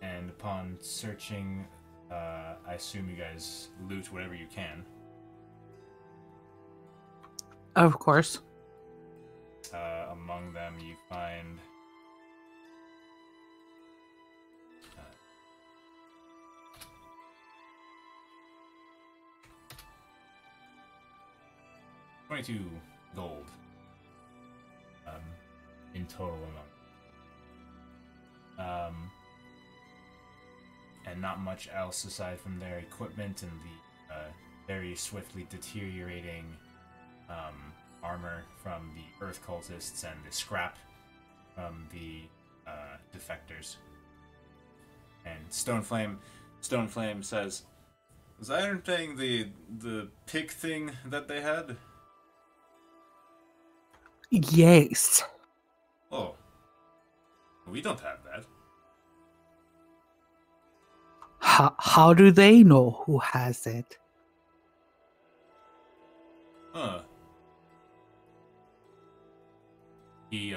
and upon searching, I assume you guys loot whatever you can. Of course. Among them, you find 22 gold in total amount. And not much else aside from their equipment and the very swiftly deteriorating armor from the Earth cultists and the scrap from the defectors. And Stoneflame says, "Was Iron playing the pig thing that they had?" Yes. Oh, we don't have that. How do they know who has it? Huh. He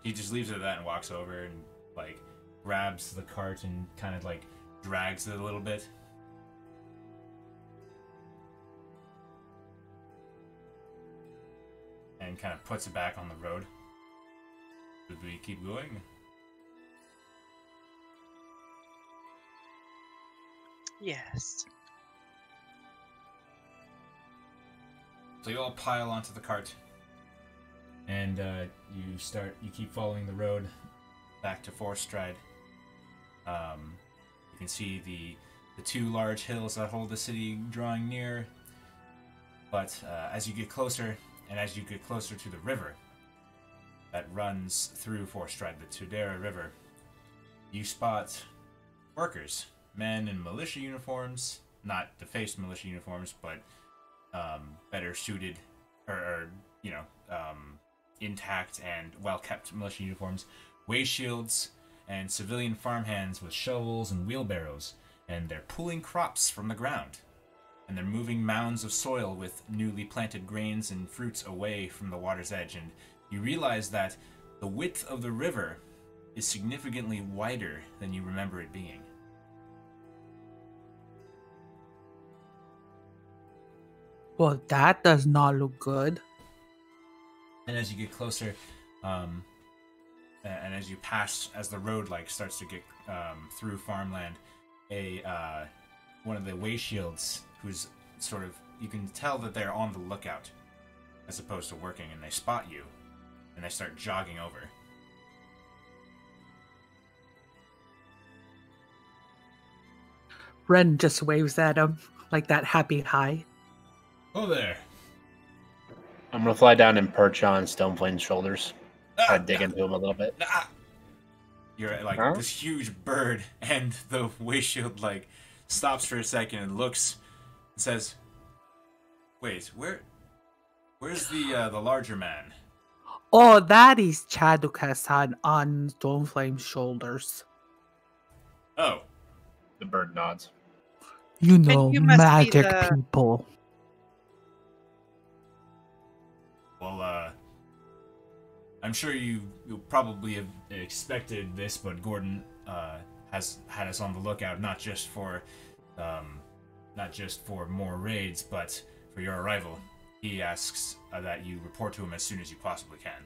just leaves it at that and walks over and like grabs the cart and kind of like drags it a little bit. And kind of puts it back on the road. Should we keep going? Yes. So you all pile onto the cart, and you keep following the road back to Forthstride. You can see the two large hills that hold the city drawing near, but as you get closer, and as you get closer to the river that runs through Forthstride, the Tudera River, you spot workers, men in militia uniforms, not defaced militia uniforms, but better suited, or intact and well-kept militia uniforms, way shields, and civilian farmhands with shovels and wheelbarrows, and they're pulling crops from the ground. And they're moving mounds of soil with newly planted grains and fruits away from the water's edge, and you realize that the width of the river is significantly wider than you remember it being. Well, that does not look good. And as you get closer, and as you pass, as the road like starts to get through farmland, one of the way shields, who's sort of, you can tell that they're on the lookout as opposed to working, and they spot you and they start jogging over. Ren just waves at him like that happy hi. Oh there. I'm gonna fly down and perch on Stoneflame's shoulders. Try to dig into him a little bit. You're like Huh? this huge bird, and the way shield like stops for a second and looks and says, "Wait, where's the larger man?" Oh, that is Chaduka-san on Stoneflame's shoulders. Oh, The bird nods. You know, you must be magic the- people. well, I'm sure you probably have expected this, but Gordon has had us on the lookout not just for more raids, but for your arrival. He asks that you report to him as soon as you possibly can.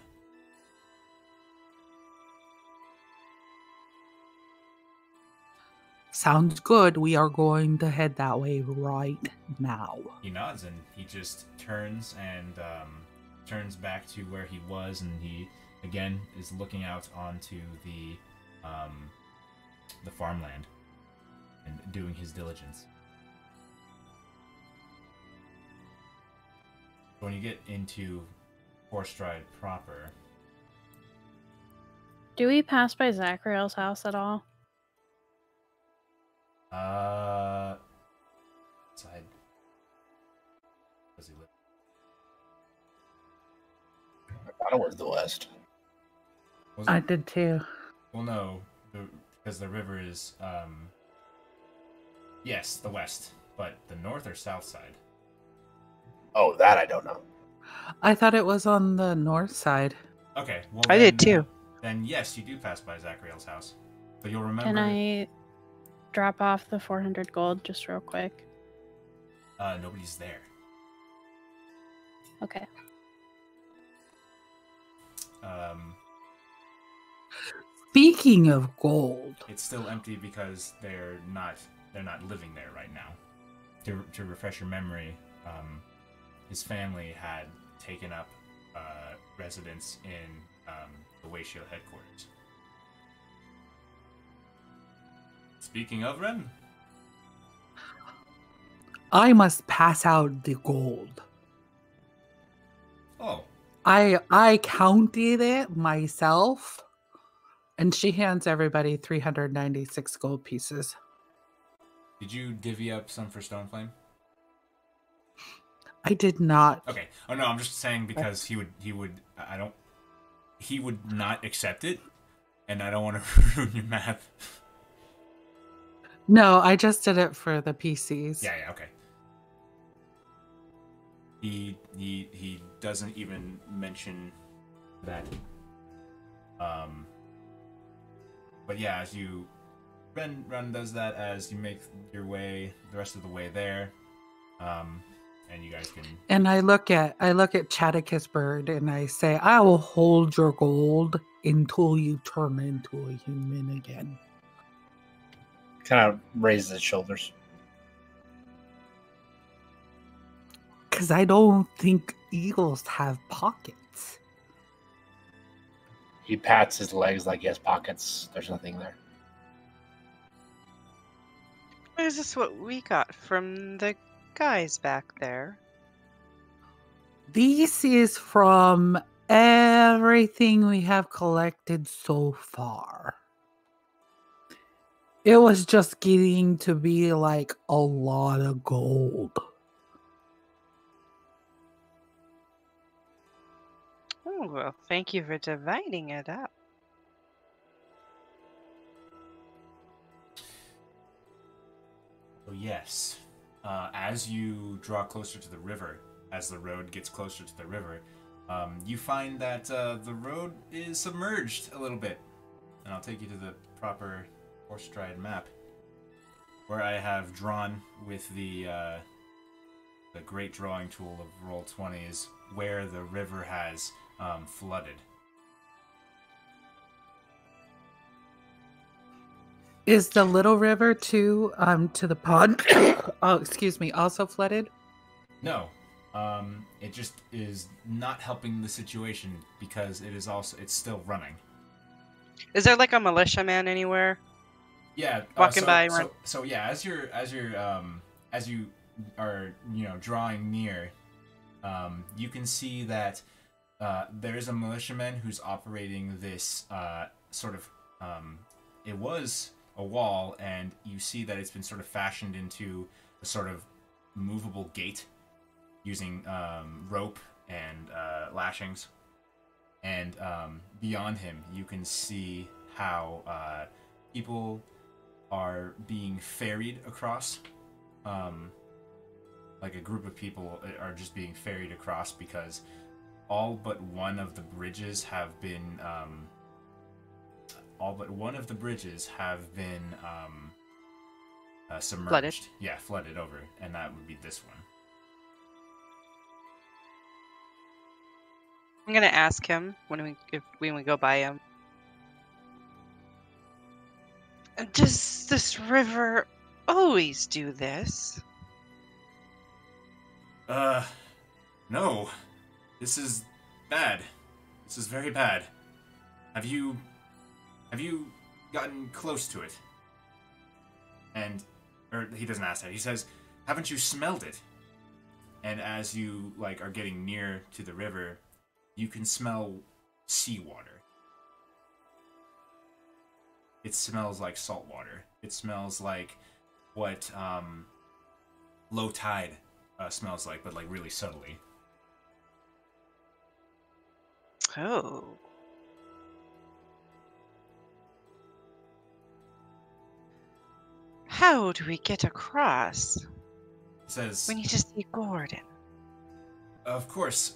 Sounds good. We are going to head that way right now. He nods and he just turns and turns back to where he was, and he again is looking out onto the farmland and doing his diligence. When you get into Forthstride proper, Do we pass by Zachariel's house at all? side. Does he live? I thought it was the west. Was I it? did too. Well, no, because the river is yes, the west, but the north or south side. Oh, that I don't know. I thought it was on the north side. Okay, well I did too. Then yes, you do pass by Zachariel's house, but you'll remember. Can I drop off the 400 gold just real quick? Nobody's there. Okay. Speaking of gold, It's still empty because they're not living there right now. To refresh your memory, his family had taken up residence in the Wayshield headquarters. Speaking of Ren, I must pass out the gold. oh, I counted it myself, and she hands everybody 396 gold pieces. did you divvy up some for Stoneflame? I did not. Okay. Oh no, I'm just saying because he would not accept it, and I don't want to ruin your math. No, I just did it for the PCs. Yeah, okay. He doesn't even mention that. But yeah, as you Ren does that as you make your way the rest of the way there, and you guys can. And I look at Chaticus Bird and I say, I will hold your gold until you turn into a human again. Kind of raises his shoulders. Because I don't think eagles have pockets. He pats his legs like he has pockets. There's nothing there. Is this what we got from the guys back there? This is from everything we have collected so far. It was just getting to be like a lot of gold. Oh, well, thank you for dividing it up. So yes, as you draw closer to the river, as the road gets closer to the river, you find that the road is submerged a little bit, and I'll take you to the proper Forthstride map, where I have drawn with the the great drawing tool of Roll20 is where the river has flooded. Is the little river to the pond? Oh, excuse me. Also flooded. No, it just is not helping the situation because it's still running. Is there like a militiaman anywhere? Yeah, Walking by. So yeah, as you are drawing near, you can see that there is a militiaman who's operating this sort of it was a wall, and you see that it's been sort of fashioned into a sort of movable gate using rope and lashings. And beyond him, you can see how people are being ferried across. Like a group of people are just being ferried across because all but one of the bridges have been submerged. Flooded. Yeah, flooded over, and that would be this one. I'm gonna ask him when we go by him. Does this river always do this? No. This is bad. This is very bad. Have you gotten close to it? Or he doesn't ask that. He says, "Haven't you smelled it?" And as you are getting near to the river, you can smell seawater. It smells like salt water. It smells like what low tide smells like, but really subtly. Oh. How do we get across? It says, We need to see Gordon. of course,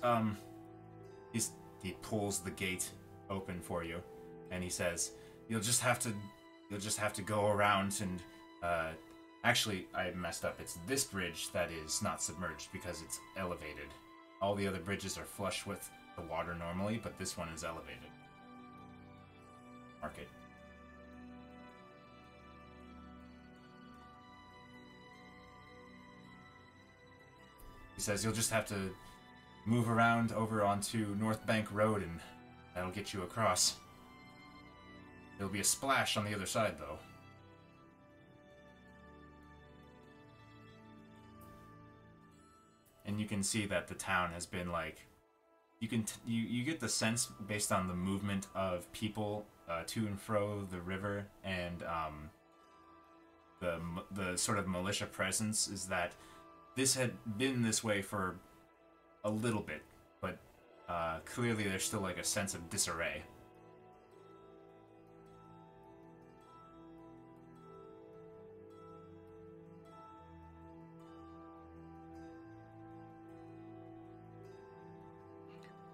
he pulls the gate open for you, and he says, you'll just have to go around and actually, I messed up. It's this bridge that is not submerged because it's elevated. All the other bridges are flush with the water normally, but this one is elevated. Mark it. He says you'll just have to move around over onto North Bank Road, and that'll get you across. There'll be a splash on the other side, though. And you can see that the town has been you get the sense based on the movement of people to and fro the river, and the sort of militia presence is that this had been this way for a little bit, but clearly there's still a sense of disarray.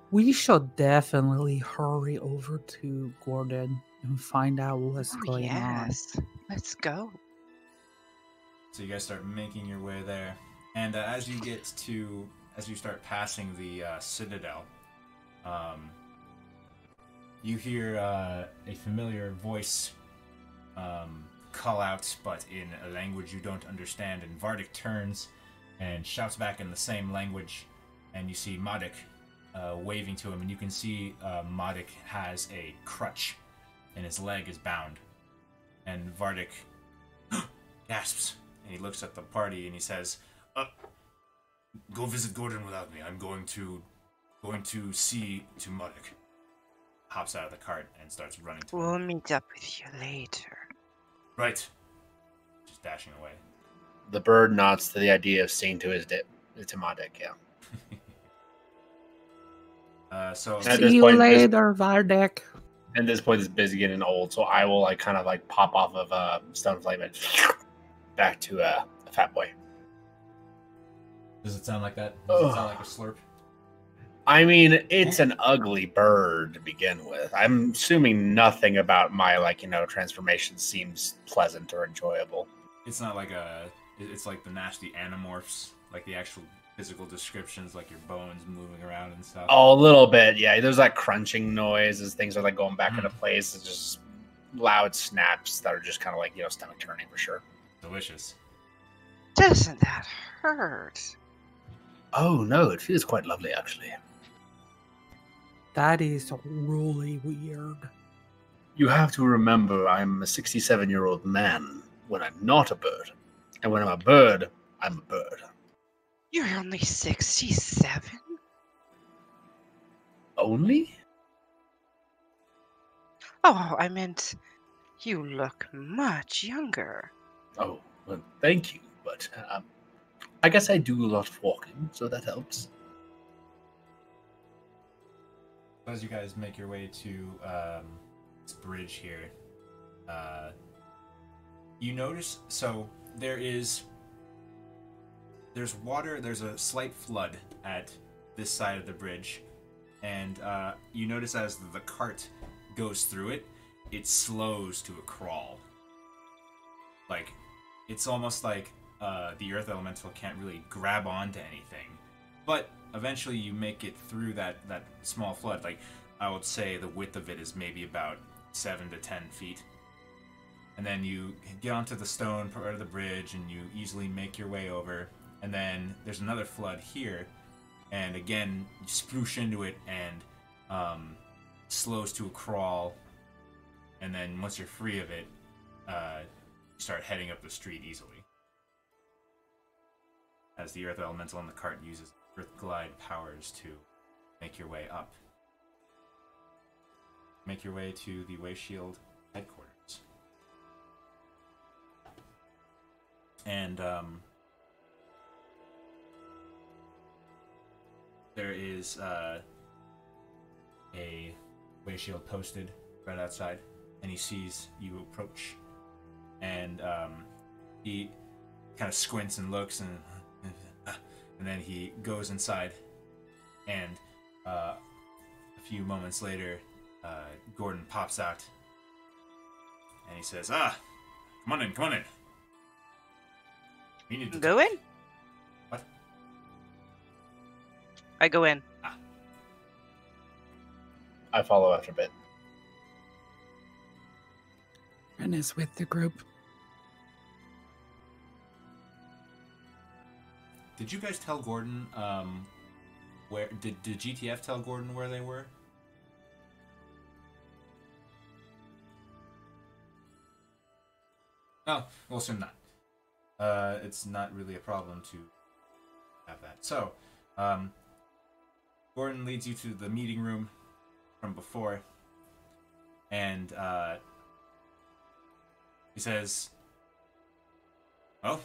We should definitely hurry over to Gordon and find out what's going on. Yes. Let's go. So you guys start making your way there, and as you start passing the Citadel, you hear a familiar voice call out, but in a language you don't understand, and Vardik turns and shouts back in the same language, and you see Madik waving to him, and you can see Madik has a crutch, and his leg is bound. And Vardik gasps, and he looks at the party, and he says, "Go visit Gordon without me. I'm going to see to Madik." Hops out of the cart and starts running to him. We'll meet up with you later. Right. Just dashing away. The bird nods to the idea of seeing to his to Madik, yeah. So At See this you point, later, Vardik. At this point, this busy getting old, so I will kind of pop off of Stone Flame and back to Fat Boy. does it sound like that? Does it sound like a slurp? I mean, it's an ugly bird to begin with. I'm assuming nothing about my transformation seems pleasant or enjoyable. It's not it's like the nasty Animorphs, like the actual physical descriptions, like your bones moving around and stuff? Oh, a little bit, yeah. There's like crunching noise as things are like going back into place. It's just loud snaps that are just kind of like, stomach turning for sure. Delicious. Doesn't that hurt? Oh no, it feels quite lovely actually. That is really weird. You have to remember I'm a 67-year-old man when I'm not a bird. And when I'm a bird, I'm a bird. You're only 67? Only? Oh, I meant you look much younger. Oh, well, thank you. But I guess I do a lot of walking, so that helps. As you guys make your way to this bridge here, you notice, so there's water, there's a slight flood at this side of the bridge, and you notice as the cart goes through it, it slows to a crawl. Like, it's almost like the earth elemental can't really grab onto anything, but eventually you make it through that small flood. Like, I would say the width of it is maybe about 7 to 10 feet. And then you get onto the stone part of the bridge and you easily make your way over. And then there's another flood here. And again, you sploosh into it and slows to a crawl. And then once you're free of it, you start heading up the street easily. As the earth elemental on the cart uses earth glide powers to make your way up. Make your way to the Way Shield headquarters. And there is a Way Shield posted right outside, and he sees you approach, and he kind of squints and looks, and then he goes inside, and a few moments later, Gordon pops out, and he says, come on in, come on in. We need to Go in? What? I go in. I follow after a bit. And is with the group. Did you guys tell Gordon, where, did GTF tell Gordon where they were? No, we'll assume not. It's not really a problem to have that. So, Gordon leads you to the meeting room from before, and he says, "Well,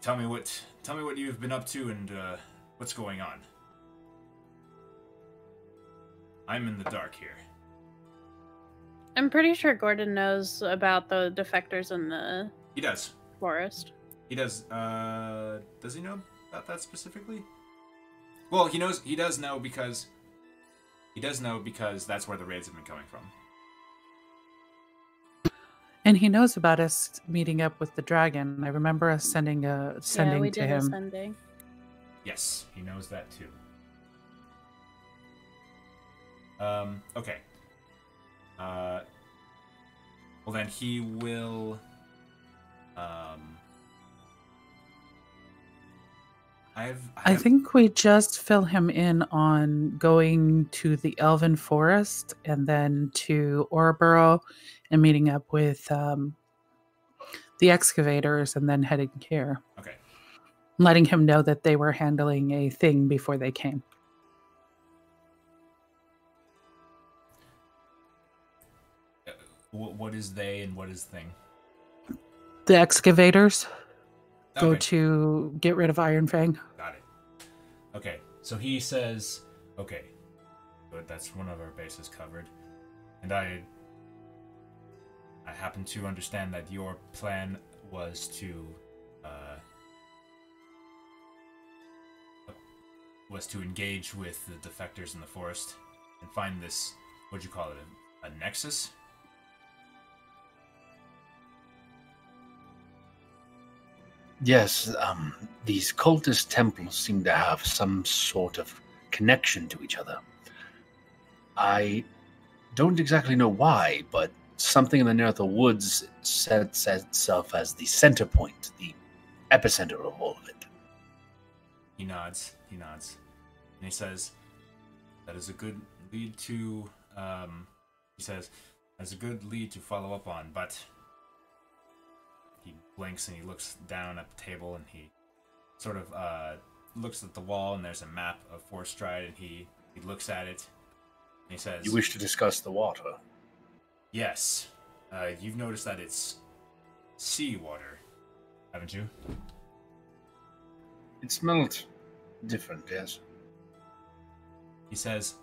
tell me what you've been up to and what's going on. I'm in the dark here." I'm pretty sure Gordon knows about the defectors in the He does. forest. He does. Does he know about that specifically? Well, he knows. He does know because that's where the raids have been coming from. And he knows about us meeting up with the dragon. I remember us sending Yeah, we to did a him. sending. Yes, he knows that too. Okay. Well then he will. I think we just fill him in on going to the Elven Forest and then to Oreboro and meeting up with the excavators and then heading here. Okay. Letting him know that they were handling a thing before they came. What is they and what is thing? The excavators go Okay. to get rid of Iron Fang. Got it. Okay, so he says, okay, good, that's one of our bases covered. And I happen to understand that your plan was to engage with the defectors in the forest and find this, what'd you call it, a nexus? Yes, these cultist temples seem to have some sort of connection to each other. I don't exactly know why, but something in the near the woods sets itself as the center point, the epicenter of all of it. He nods. He nods. And he says, that is a good lead to, he says, that's a good lead to follow up on, but he blinks and he looks down at the table and he sort of looks at the wall and there's a map of Forthstride and he looks at it and he says, You wish to discuss the water? yes. You've noticed that it's seawater, haven't you? It smelled different, yes. He says,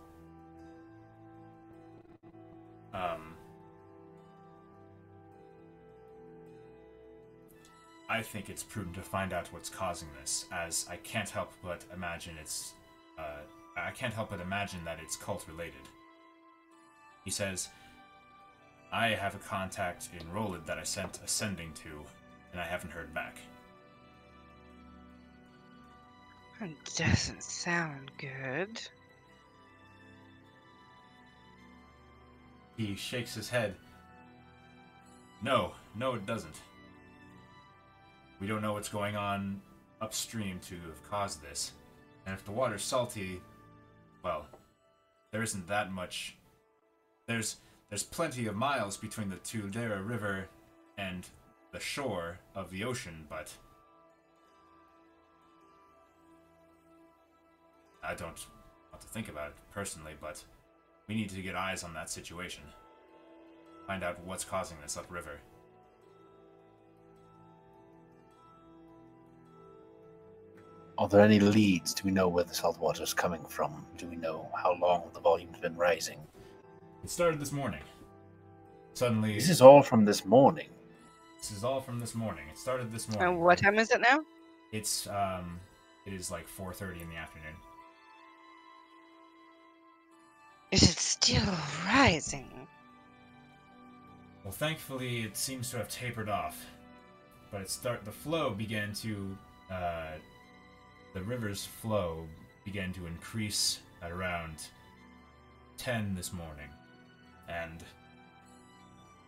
I think it's prudent to find out what's causing this, as I can't help but imagine that it's cult related. He says, I have a contact in Roland that I sent a sending to, and I haven't heard back. That doesn't sound good. He shakes his head. No, it doesn't. We don't know what's going on upstream to have caused this. And if the water's salty, well, there isn't that much. There's plenty of miles between the Tuldera River and the shore of the ocean, but I don't want to think about it personally, but we need to get eyes on that situation. Find out what's causing this upriver. Are there any leads? Do we know where the salt water is coming from? Do we know how long the volume's been rising? It started this morning. Suddenly... This is all from this morning. This is all from this morning. It started this morning. And what time is it now? It's, it is like 4:30 in the afternoon. Is it still rising? Well, thankfully, it seems to have tapered off. But the flow began to, the river's flow began to increase at around 10 this morning. And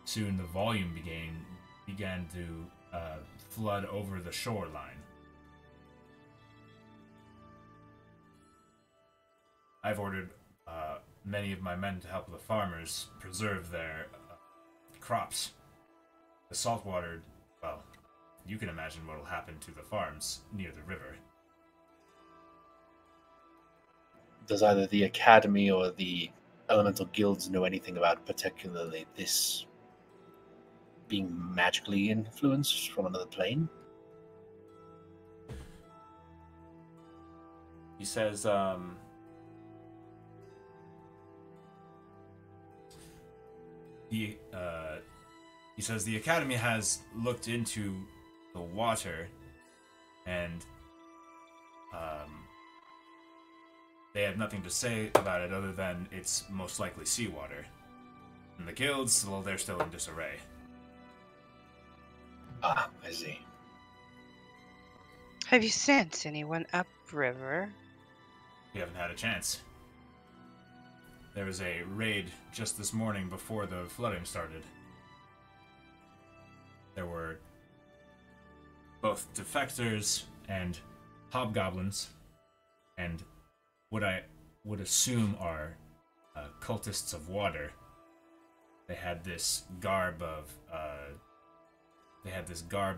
soon the volume began to flood over the shoreline. I've ordered many of my men to help the farmers preserve their crops. The saltwater, well, you can imagine what will happen to the farms near the river. Does either the Academy or the Elemental Guilds know anything about particularly this being magically influenced from another plane? He says, he says the Academy has looked into the water, and they have nothing to say about it other than it's most likely seawater. And the guilds, well, they're still in disarray. Ah, I see. Have you sent anyone upriver? We haven't had a chance. There was a raid just this morning before the flooding started. There were both defectors and hobgoblins, and what I would assume are cultists of water. They had this garb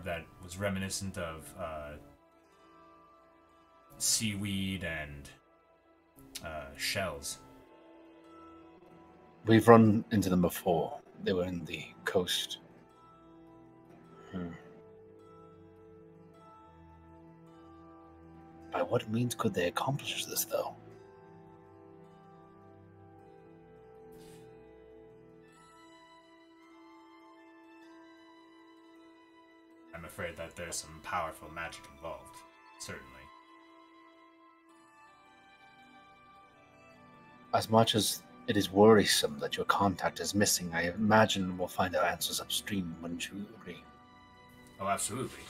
that was reminiscent of seaweed and shells. We've run into them before. They were in the coast. By what means could they accomplish this, though? I'm afraid that there's some powerful magic involved, certainly. As much as it is worrisome that your contact is missing, I imagine we'll find our answers upstream, wouldn't you agree? Oh, absolutely.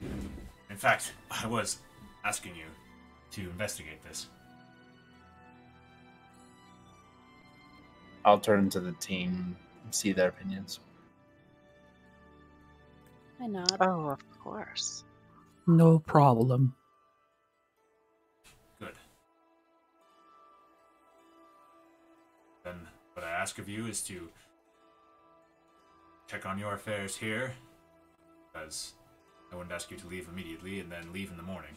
In fact, I was asking you to investigate this. I'll turn to the team and see their opinions. I nod. Oh, of course. No problem. Good. Then what I ask of you is to check on your affairs here, because I wouldn't ask you to leave immediately and then leave in the morning.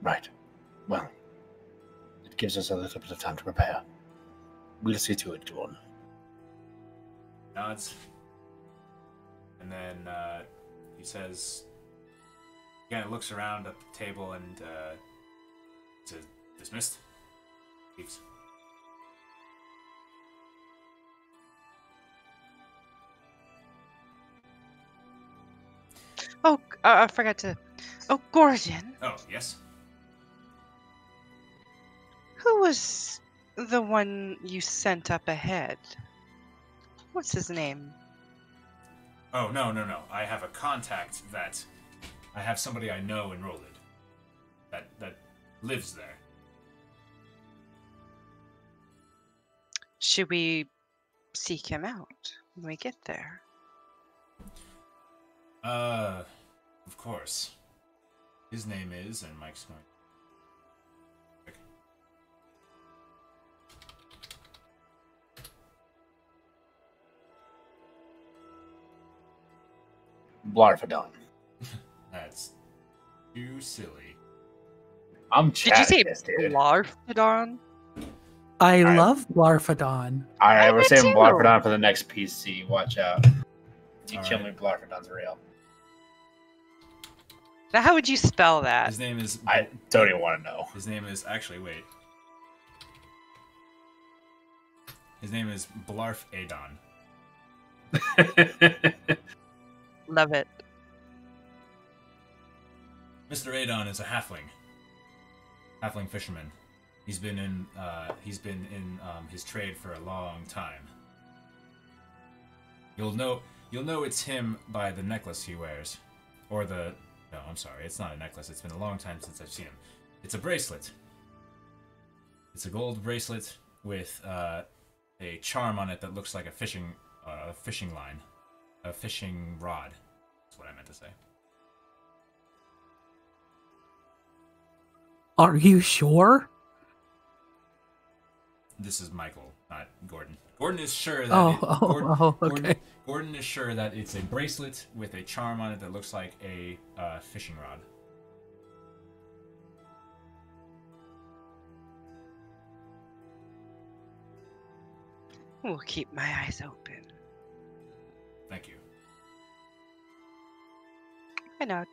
Right. Well, it gives us a little bit of time to prepare. We'll see to it, Jordan. Nods. And then he says, again, looks around at the table and says, dismissed. Leaves. Oh, I forgot to. Oh, Gordon. Oh, yes? Who was the one you sent up ahead? What's his name? Oh, no. I have a contact that... I have somebody I know in Rollid that lives there. Should we seek him out when we get there? Of course. His name is, and Mike's going... Blarfadon. That's too silly. I'm Did you say chatting, dude. Blarfadon? I Alright. love Blarfadon. Alright, we're I saving do. Blarfadon for the next PC. Watch out. You kill me, Alright. Blarfadon's real. Now, how would you spell that? His name is... I don't even want to know. His name is... Actually, wait. His name is Blarf Adon. Love it. Mr. Adon is a halfling. Halfling fisherman. He's been in his trade for a long time. You'll know it's him by the necklace he wears. Or the... No, I'm sorry. It's not a necklace. It's been a long time since I've seen him. It's a bracelet. It's a gold bracelet with a charm on it that looks like a fishing line. A fishing rod. That's what I meant to say. Are you sure? This is Michael, not Gordon. Gordon is sure that Okay. Gordon is sure that it's a bracelet with a charm on it that looks like a fishing rod. We'll keep my eyes open. Thank you. I know.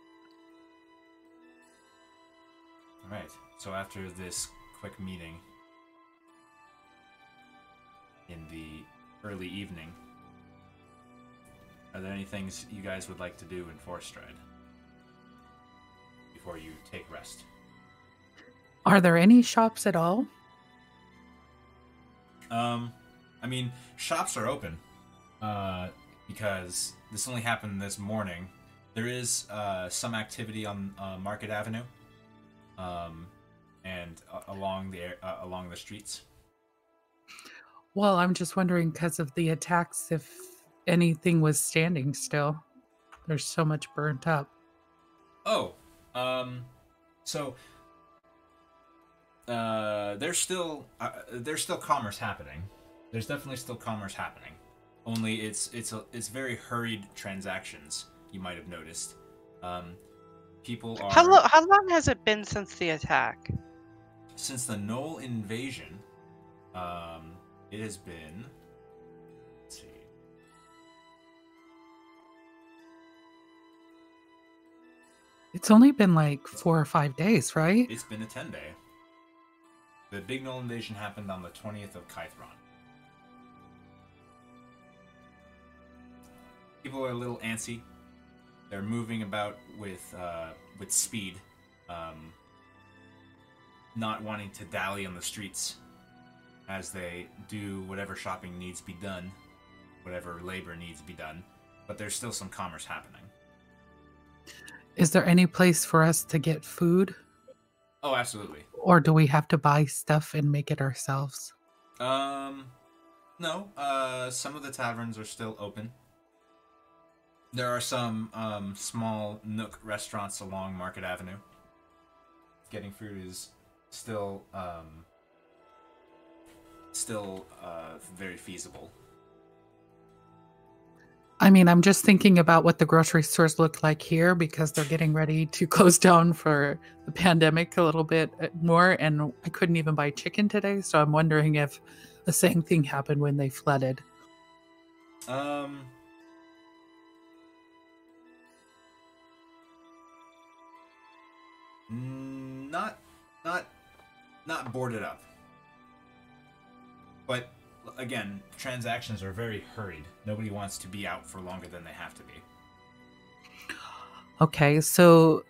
All right. So after this quick meeting in the early evening, are there any things you guys would like to do in Forthstride before you take rest? Are there any shops at all? I mean, shops are open because this only happened this morning. There is some activity on Market Avenue and along the streets. Well, I'm just wondering because of the attacks if anything was standing still. There's so much burnt up. Oh, so there's still commerce happening. There's definitely still commerce happening. Only it's very hurried transactions. You might have noticed. People are How long has it been since the attack? since the Knoll invasion. It has been. Let's see. It's only been like 4 or 5 days, right? It's been a 10-day. The big Knoll invasion happened on the 20th of Kythron. People are a little antsy. They're moving about with speed, not wanting to dally on the streets, as they do whatever shopping needs to be done, whatever labor needs to be done, but there's still some commerce happening. Is there any place for us to get food? Oh, absolutely. Or do we have to buy stuff and make it ourselves? No. Some of the taverns are still open. There are some small nook restaurants along Market Avenue. Getting food is still very feasible. I mean, I'm just thinking about what the grocery stores look like here because they're getting ready to close down for the pandemic a little bit more, and I couldn't even buy chicken today, so I'm wondering if the same thing happened when they flooded. Not boarded up. But again, transactions are very hurried. Nobody wants to be out for longer than they have to be. Okay, so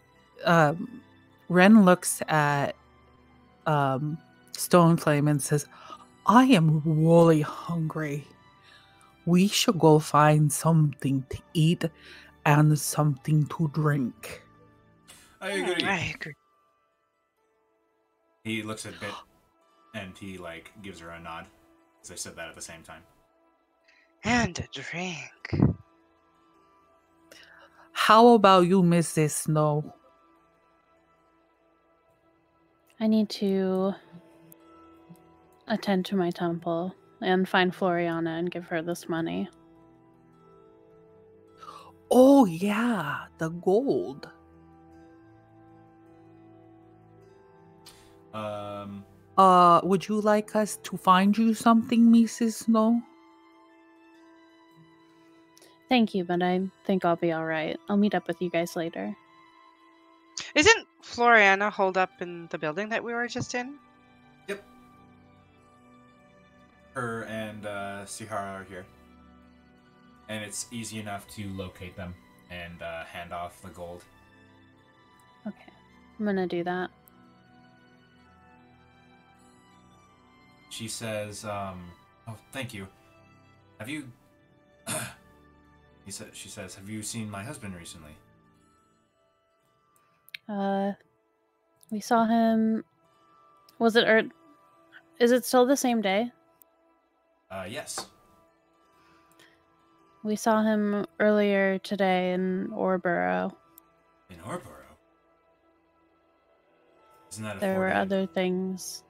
Ren looks at Stoneflame and says, I am really hungry. We should go find something to eat and something to drink. I agree. I agree. He looks at Bit and he gives her a nod. As I said that at the same time. And a drink. How about you, Mrs. Snow? I need to attend to my temple and find Floriana and give her this money. Oh, yeah, the gold. Would you like us to find you something, Mrs. Snow? Thank you, but I think I'll be alright. I'll meet up with you guys later. Isn't Floriana holed up in the building that we were just in? Yep. Her and Sihara are here. And it's easy enough to locate them and hand off the gold. Okay, I'm gonna do that. She says, oh, thank you. Have you... She says, have you seen my husband recently? We saw him... Was it... Is it still the same day? Yes. We saw him earlier today in Orborough. In Orborough? Isn't that a There were 4-day... other things.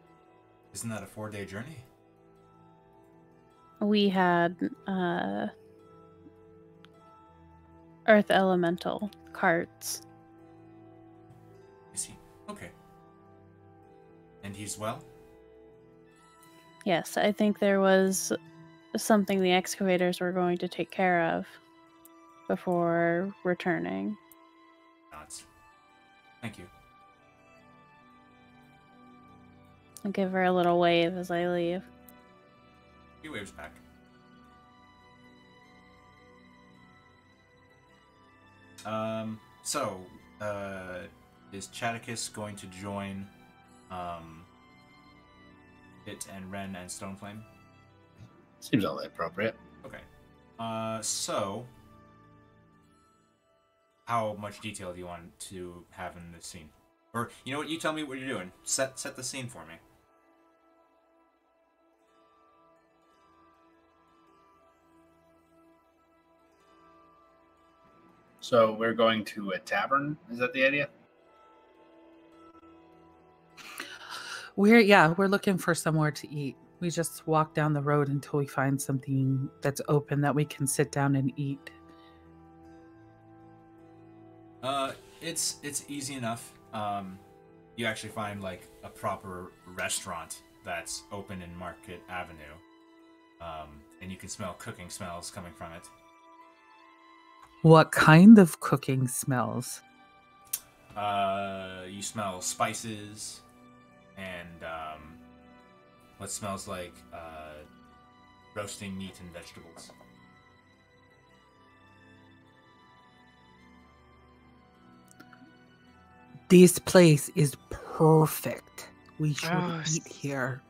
Isn't that a 4-day journey? We had Earth Elemental carts. I see. Okay. And he's well? Yes, I think there was something the excavators were going to take care of before returning. Nods. Thank you. I'll give her a little wave as I leave. He waves back. Is Chaticus going to join It and Ren and Stoneflame? Seems all appropriate. Okay. How much detail do you want to have in this scene? Or, you know what, you tell me what you're doing. Set the scene for me. So we're going to a tavern? Is that the idea? We're looking for somewhere to eat. We just walk down the road until we find something that's open that we can sit down and eat. It's easy enough. You actually find a proper restaurant that's open in Market Avenue. And you can smell cooking smells coming from it. What kind of cooking smells? You smell spices and what smells like roasting meat and vegetables. This place is perfect. We should eat here.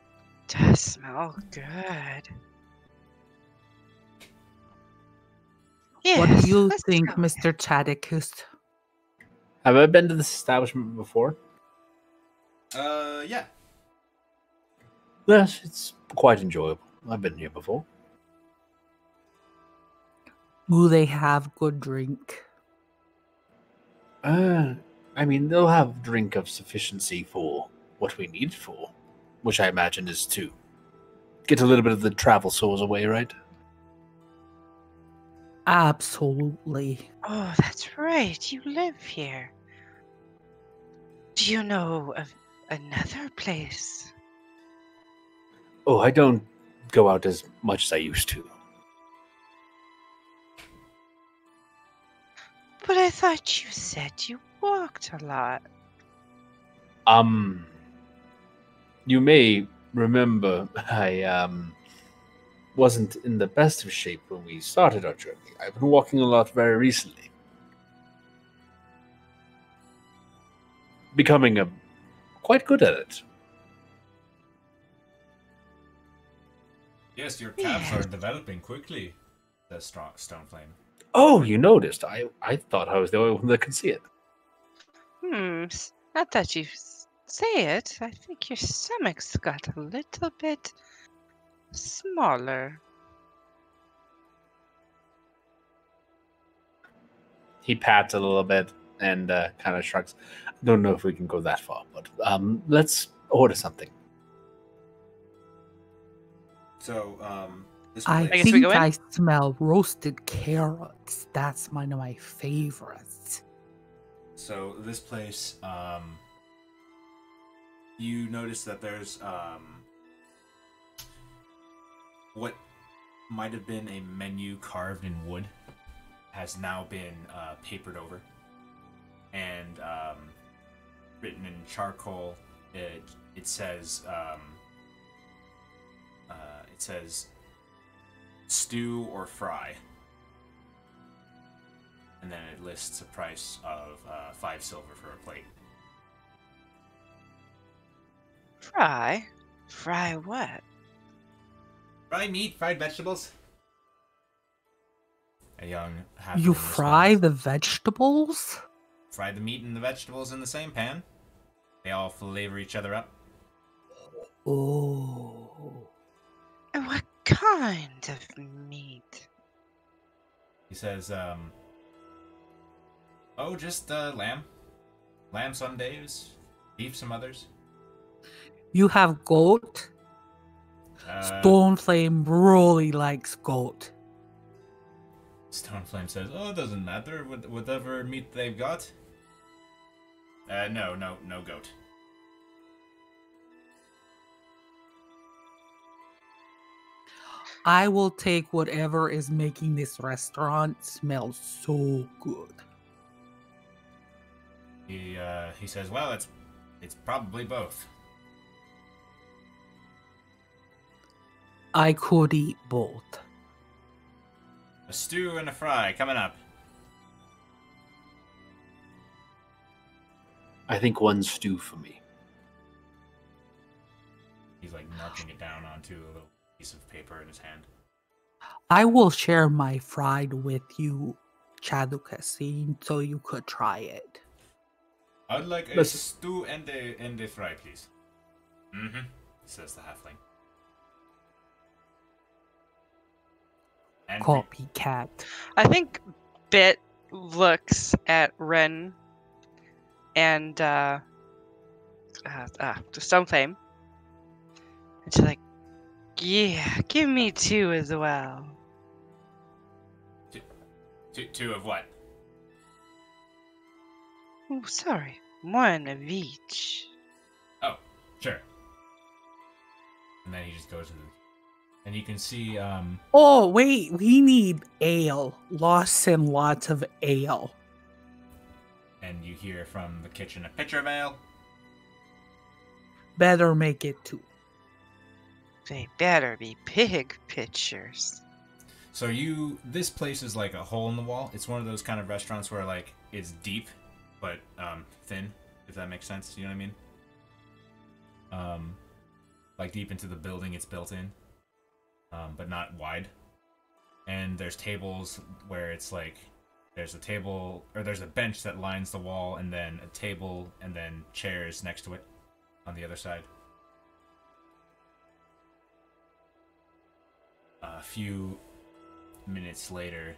Does smell good. Yes, What do you let's think, go. Mr. Chadicus? Have I been to this establishment before? Yeah. Yes, it's quite enjoyable. I've been here before. Do they have good drink? I mean, they'll have drink of sufficiency for what we need for, which I imagine is to get a little bit of the travel sores away, right? Absolutely. Oh, that's right. You live here. Do you know of another place? Oh, I don't go out as much as I used to. But I thought you said you walked a lot. You may remember I wasn't in the best of shape when we started our journey. I've been walking a lot very recently. Becoming quite good at it. Yes, your calves are developing quickly, says Stoneflame. Oh, you noticed. I thought I was the only one that could see it. Not that you say it. I think your stomach's got a little bit smaller. He pats a little bit and kind of shrugs. I don't know if we can go that far, but let's order something. So, this I place. guess we go think in? I smell roasted carrots. That's one of my favorites. So this place, you notice that there's what might have been a menu carved in wood has now been papered over and written in charcoal. It says stew or fry. And then it lists a price of 5 silver for a plate. Fry? Fry what? Fried meat, fried vegetables. A young halfling You fry responds. the vegetables? Fry the meat and the vegetables in the same pan. They all flavor each other up. Oh. And what kind of meat? He says, oh, just lamb. Lamb some days, beef some others. You have goat? Stoneflame really likes goat. Stoneflame says, oh, it doesn't matter, whatever meat they've got. No goat. I will take whatever is making this restaurant smell so good. He says, well, it's probably both. I could eat both. A stew and a fry coming up. I think one stew for me. He's like marking it down onto a little piece of paper in his hand. I will share my fried with you, Chadukasin, so you could try it. I'd like a Listen. stew and a fry, please. Mm-hmm, says the halfling. And Copycat. I think Bit looks at Ren and Stoneflame. And she's like, yeah, give me 2 as well. Two of what? Oh, sorry. 1 of each. Oh, sure. And then he just goes to the... And you can see, Oh, wait, we need ale. Lots and lots of ale. and you hear from the kitchen a pitcher of ale. Better make it 2. They better be big pictures. So this place is like a hole in the wall. It's one of those kind of restaurants where like it's deep, but thin, if that makes sense. You know what I mean? like deep into the building it's built in, but not wide. And there's tables where it's like there's a table or there's a bench that lines the wall, and then a table, and then chairs next to it on the other side. A few minutes later,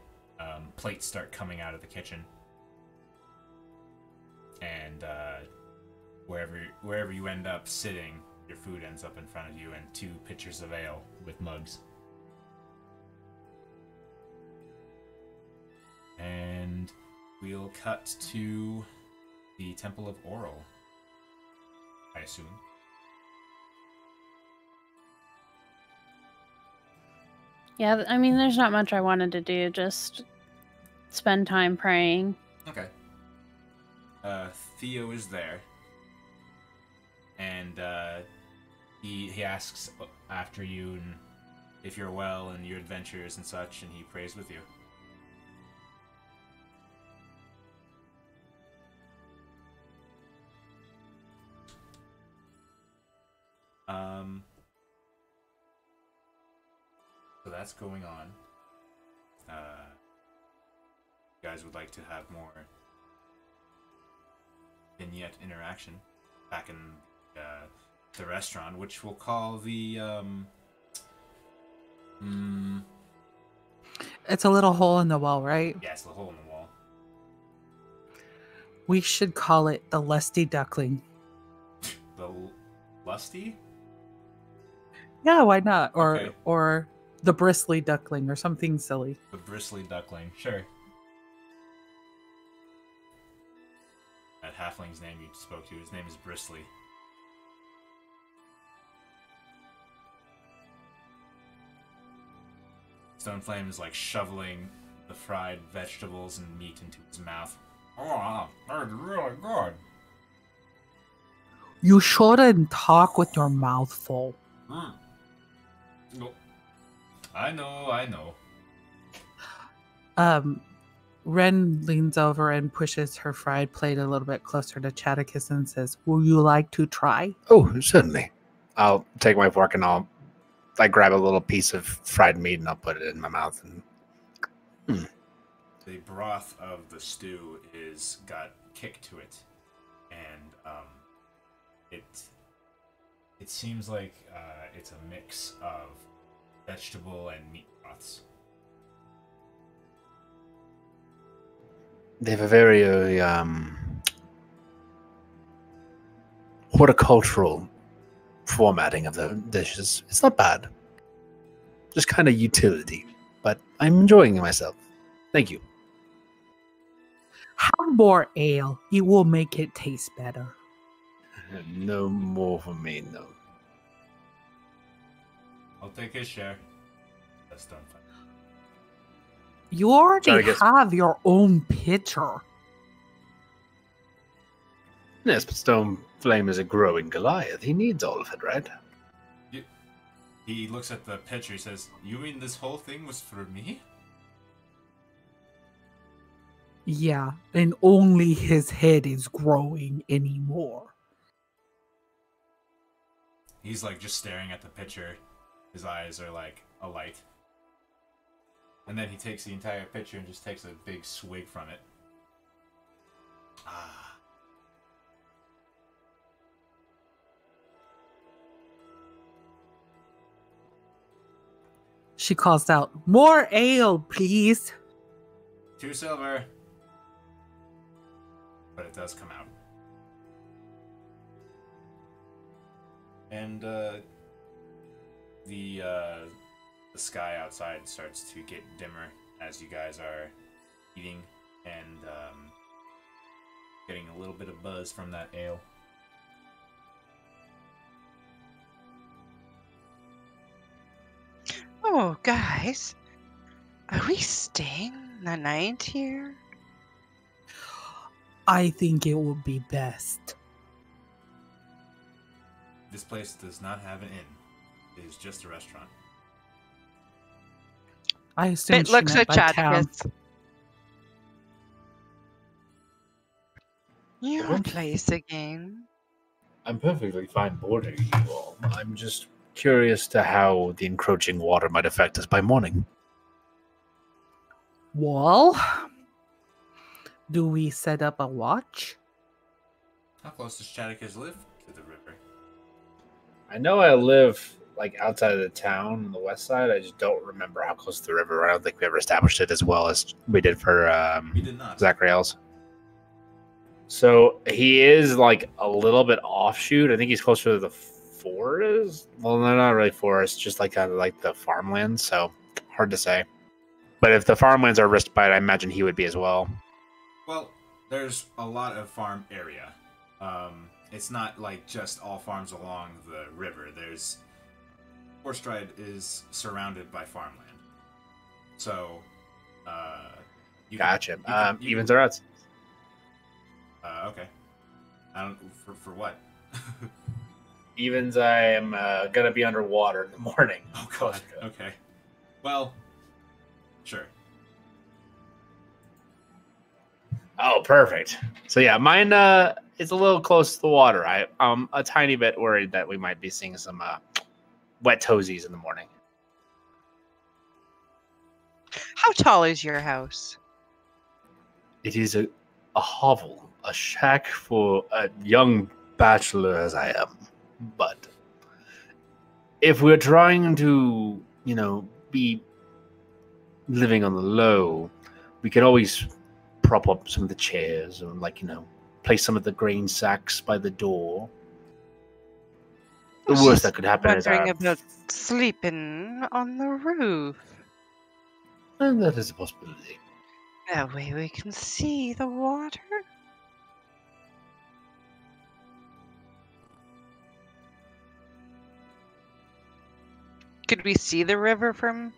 plates start coming out of the kitchen, and wherever you end up sitting, your food ends up in front of you, and 2 pitchers of ale with mugs. And we'll cut to the Temple of Oral, I assume. Yeah, I mean, there's not much I wanted to do. Just spend time praying. Okay. Theo is there, and he asks after you and if you're well and your adventures and such, and he prays with you. So that's going on. You guys would like to have more vignette interaction back in the restaurant, which we'll call the It's a little hole in the wall, right? yeah, it's the hole in the wall. We should call it the Lusty Duckling. The Lusty? Yeah, why not? Or Okay. or the Bristly Duckling or something silly. The Bristly Duckling, sure. That halfling's name you spoke to, his name is Bristly. Stoneflame is like shoveling the fried vegetables and meat into his mouth. Oh, that's really good. You shouldn't talk with your mouth full. No. I know. Ren leans over and pushes her fried plate a little bit closer to Chaticus and says, "Will you like to try?" Oh, certainly. I'll take my fork and I'll grab a little piece of fried meat and I'll put it in my mouth. And The broth of the stew is got kick to it, and it seems like it's a mix of vegetable and meat broths. they have a very horticultural formatting of the dishes. It's not bad. Just kind of utility, but I'm enjoying myself. Thank you. Have more ale. It will make it taste better. No more for me, no. I'll take his share. That's done. You already Chaticus. have your own pitcher. Yes, but Stone Flame is a growing Goliath. He needs all of it, right? He looks at the pitcher. He says, "You mean this whole thing was for me?" Yeah, and only his head is growing anymore. He's like just staring at the pitcher. His eyes are like alight. And then he takes the entire pitcher and just takes a big swig from it. Ah. She calls out, "More ale, please." 2 silver. But it does come out. And the sky outside starts to get dimmer as you guys are eating and getting a little bit of buzz from that ale. Oh, guys, are we staying the night here? I think it would be best. This place does not have an inn. It is just a restaurant. I assume It she looks meant at by town. Chaticus. Your place again. I'm perfectly fine boarding you all. I'm just curious to how the encroaching water might affect us by morning. Well, do we set up a watch? How close does Chaticus live to the river? I know I live like outside of the town on the west side. I just don't remember how close to the river. I don't think we ever established it as well as we did for We did not. Zachariel's. So he is like a little bit offshoot. I think he's closer to the forest. Well, no, not really forest, just like kind of like the farmlands. So hard to say. But if the farmlands are risked by it, I imagine he would be as well. Well, there's a lot of farm area. It's not like just all farms along the river. There's Forthstride is surrounded by farmland. So, Gotcha. Evens or odds? Okay. I don't for what? Evens. I am gonna be underwater in the morning. Oh God. Okay. Well, sure. Oh, perfect. So yeah, mine is a little close to the water. I'm a tiny bit worried that we might be seeing some wet toesies in the morning. How tall is your house? It is a hovel, a shack for a young bachelor as I am. But if we're trying to, be living on the low, we can always prop up some of the chairs and place some of the grain sacks by the door. The worst that could happen is wondering about sleeping on the roof. And that is a possibility. That way we can see the water. Could we see the river from?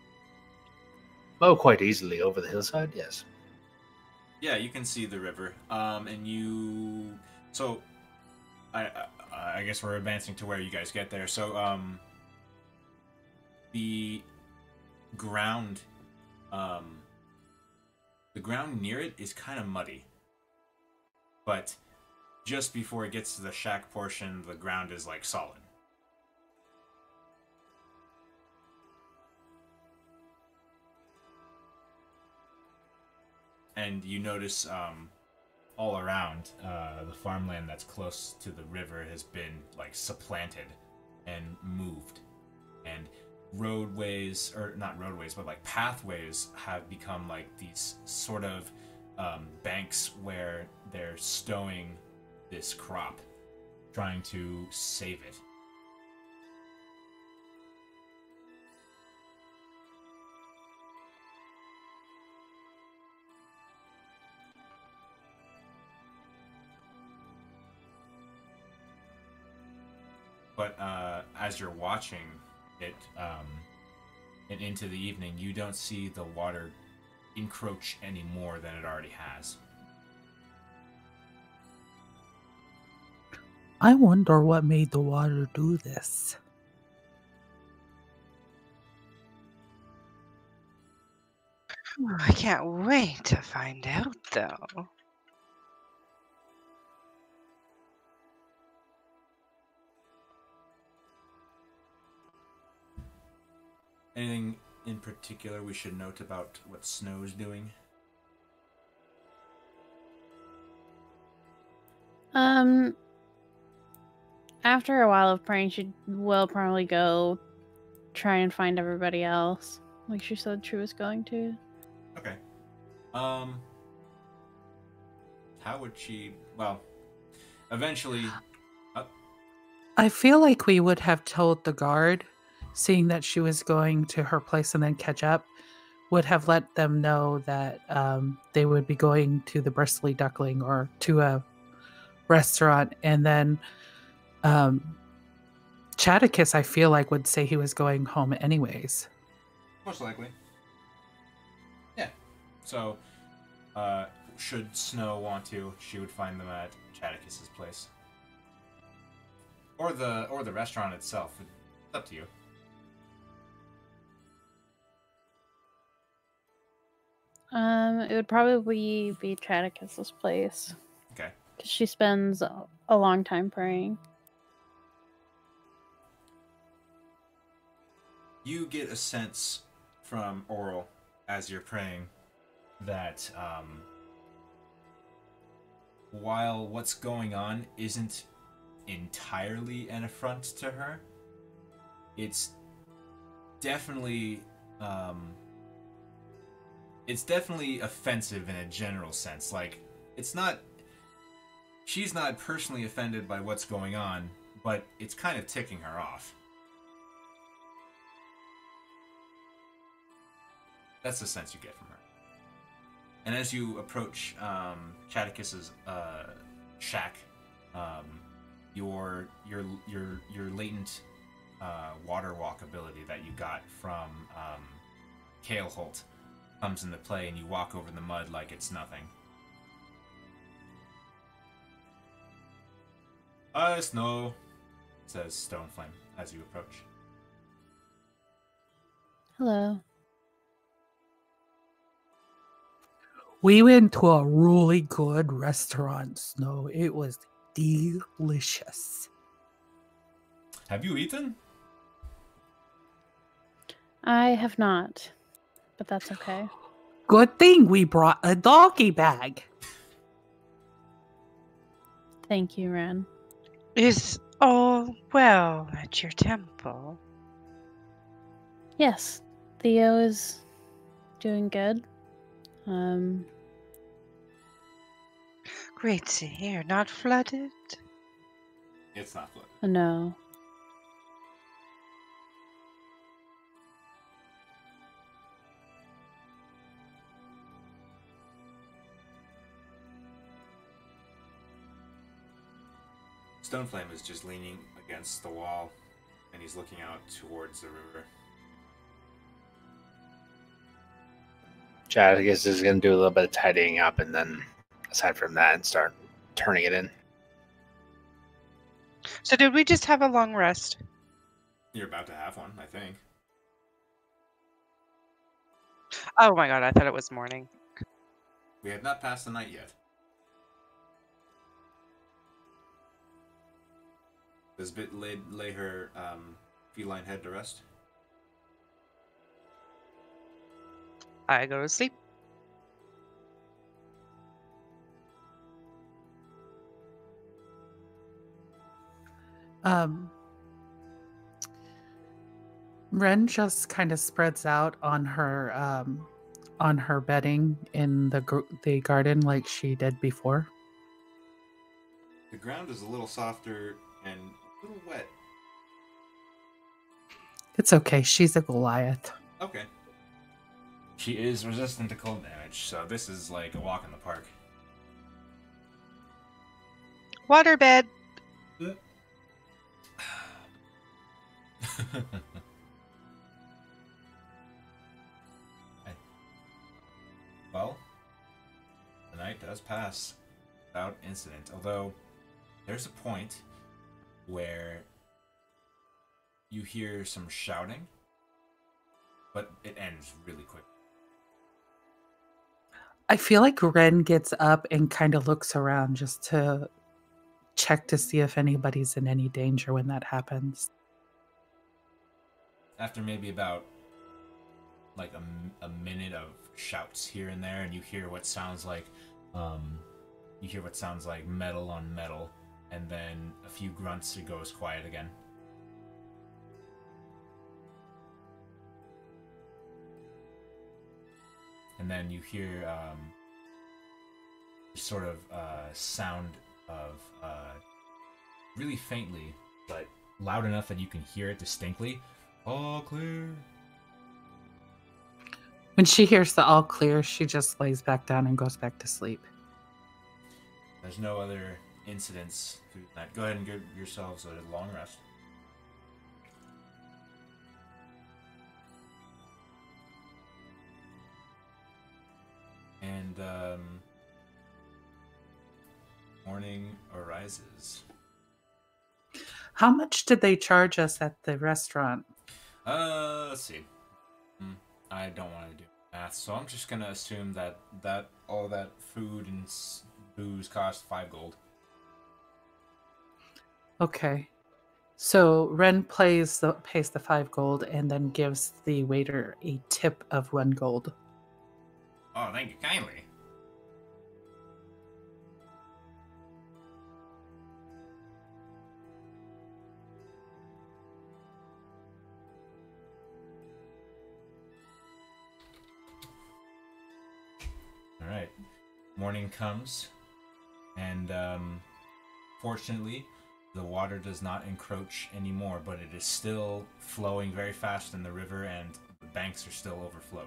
Oh, quite easily over the hillside, yes. Yeah, you can see the river. And you. So, I guess we're advancing to where you guys get there. So, the ground, the ground near it is kind of muddy. But just before it gets to the shack portion, the ground is like solid. And you notice all around the farmland that's close to the river has been like supplanted and moved, and roadways, or not roadways, but like pathways have become like these sort of banks where they're stowing this crop, trying to save it. But as you're watching it, and into the evening, you don't see the water encroach any more than it already has. I wonder what made the water do this. I can't wait to find out, though. Anything in particular we should note about what Snow's doing? After a while of praying, she will probably go try and find everybody else, like she said she was going to. Okay. How would she? Well, eventually. I feel like we would have told the guard, seeing that she was going to her place and then catch up, would have let them know that they would be going to the Bristly Duckling or to a restaurant, and then Chaticus, I feel like, would say he was going home anyways. Most likely. Yeah. So, should Snow want to, she would find them at Chaticus's place. Or the restaurant itself. It's up to you. It would probably be Chaticus's place. Okay. Because she spends a long time praying. You get a sense from Oral as you're praying that while what's going on isn't entirely an affront to her, it's definitely offensive in a general sense. Like, she's not personally offended by what's going on, but it's kind of ticking her off. That's the sense you get from her. And as you approach Chadicus's shack, your latent water walk ability that you got from Kale Holt comes into play, and you walk over the mud like it's nothing. Snow, says Stoneflame as you approach. Hello. We went to a really good restaurant, Snow. It was delicious. Have you eaten? I have not, but that's okay. Good thing we brought a doggy bag. Thank you, Ren. Is all well at your temple? Yes, Theo is doing good. Great to hear. Not flooded? It's not flooded. No. Stoneflame is just leaning against the wall, and he's looking out towards the river. Chad, I guess, is going to do a little bit of tidying up, and then, aside from that, and start turning it in. So did we just have a long rest? You're about to have one, I think. Oh my god, I thought it was morning. We have not passed the night yet. Does Bit lay her feline head to rest? I go to sleep. Ren just kind of spreads out on her bedding in the garden like she did before. The ground is a little softer and a little wet. It's okay. She's a Goliath. Okay. She is resistant to cold damage, so this is like a walk in the park. Waterbed. Well, the night does pass without incident, although there's a point where you hear some shouting, but it ends really quick. I feel like Ren gets up and kind of looks around just to check to see if anybody's in any danger when that happens. After maybe about like a minute of shouts here and there, and you hear what sounds like metal on metal, and then a few grunts, it goes quiet again. And then you hear sort of sound of really faintly, but loud enough that you can hear it distinctly. All clear. When she hears the all clear, she just lays back down and goes back to sleep. There's no other incidents through that. Go ahead and give yourselves a long rest. And morning arises. How much did they charge us at the restaurant? Let's see. I don't want to do math, so I'm just gonna assume that all that food and booze cost 5 gold. Okay. So Ren pays the 5 gold and then gives the waiter a tip of 1 gold. Oh, thank you kindly. Alright. Morning comes, and fortunately, the water does not encroach anymore, but it is still flowing very fast in the river, and the banks are still overflowed.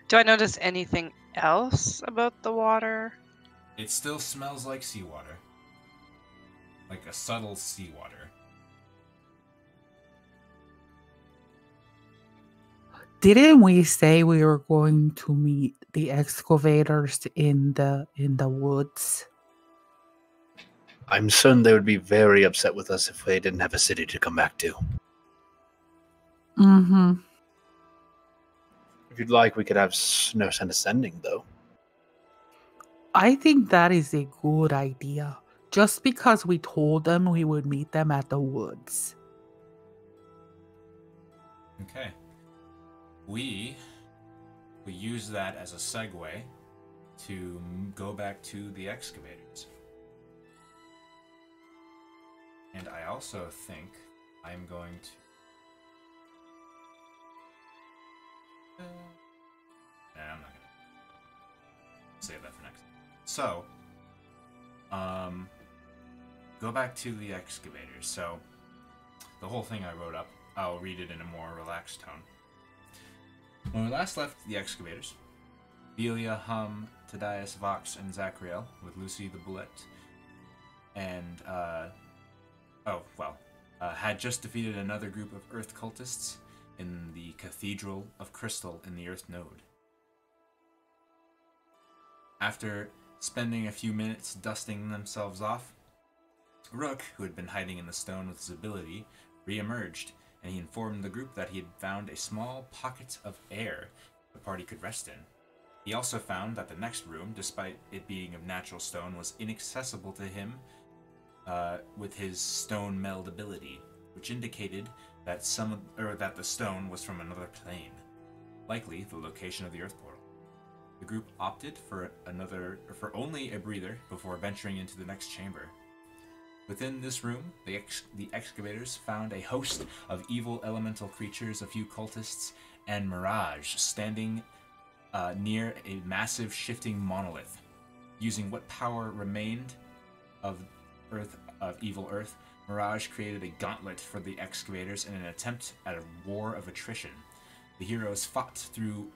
Do I notice anything else about the water? It still smells like seawater. Like a subtle seawater. Didn't we say we were going to meet the excavators in the woods? I'm certain they would be very upset with us if they didn't have a city to come back to. Mm-hmm. If you'd like, we could have Snow Sun Ascending, though. I think that is a good idea. Just because we told them we would meet them at the woods. Okay. We use that as a segue to go back to the excavators. And I also think I'm going to... I'm not going to save that for next. So, go back to the excavators. So, the whole thing I wrote up, I'll read it in a more relaxed tone. When we last left the excavators, Belia, Hum, Tadias, Vox, and Zachriel, with Lucy the Bullet, and, had just defeated another group of Earth cultists in the Cathedral of Crystal in the Earth Node. After spending a few minutes dusting themselves off, Rook, who had been hiding in the stone with his ability, re-emerged, and he informed the group that he had found a small pocket of air the party could rest in. He also found that the next room, despite it being of natural stone, was inaccessible to him with his stone meld ability, which indicated that that the stone was from another plane, likely the location of the Earth portal. The group opted for only a breather before venturing into the next chamber. Within this room, the excavators found a host of evil elemental creatures, a few cultists, and Mirage standing near a massive shifting monolith. Using what power remained of evil Earth, Mirage created a gauntlet for the excavators in an attempt at a war of attrition. The heroes fought through,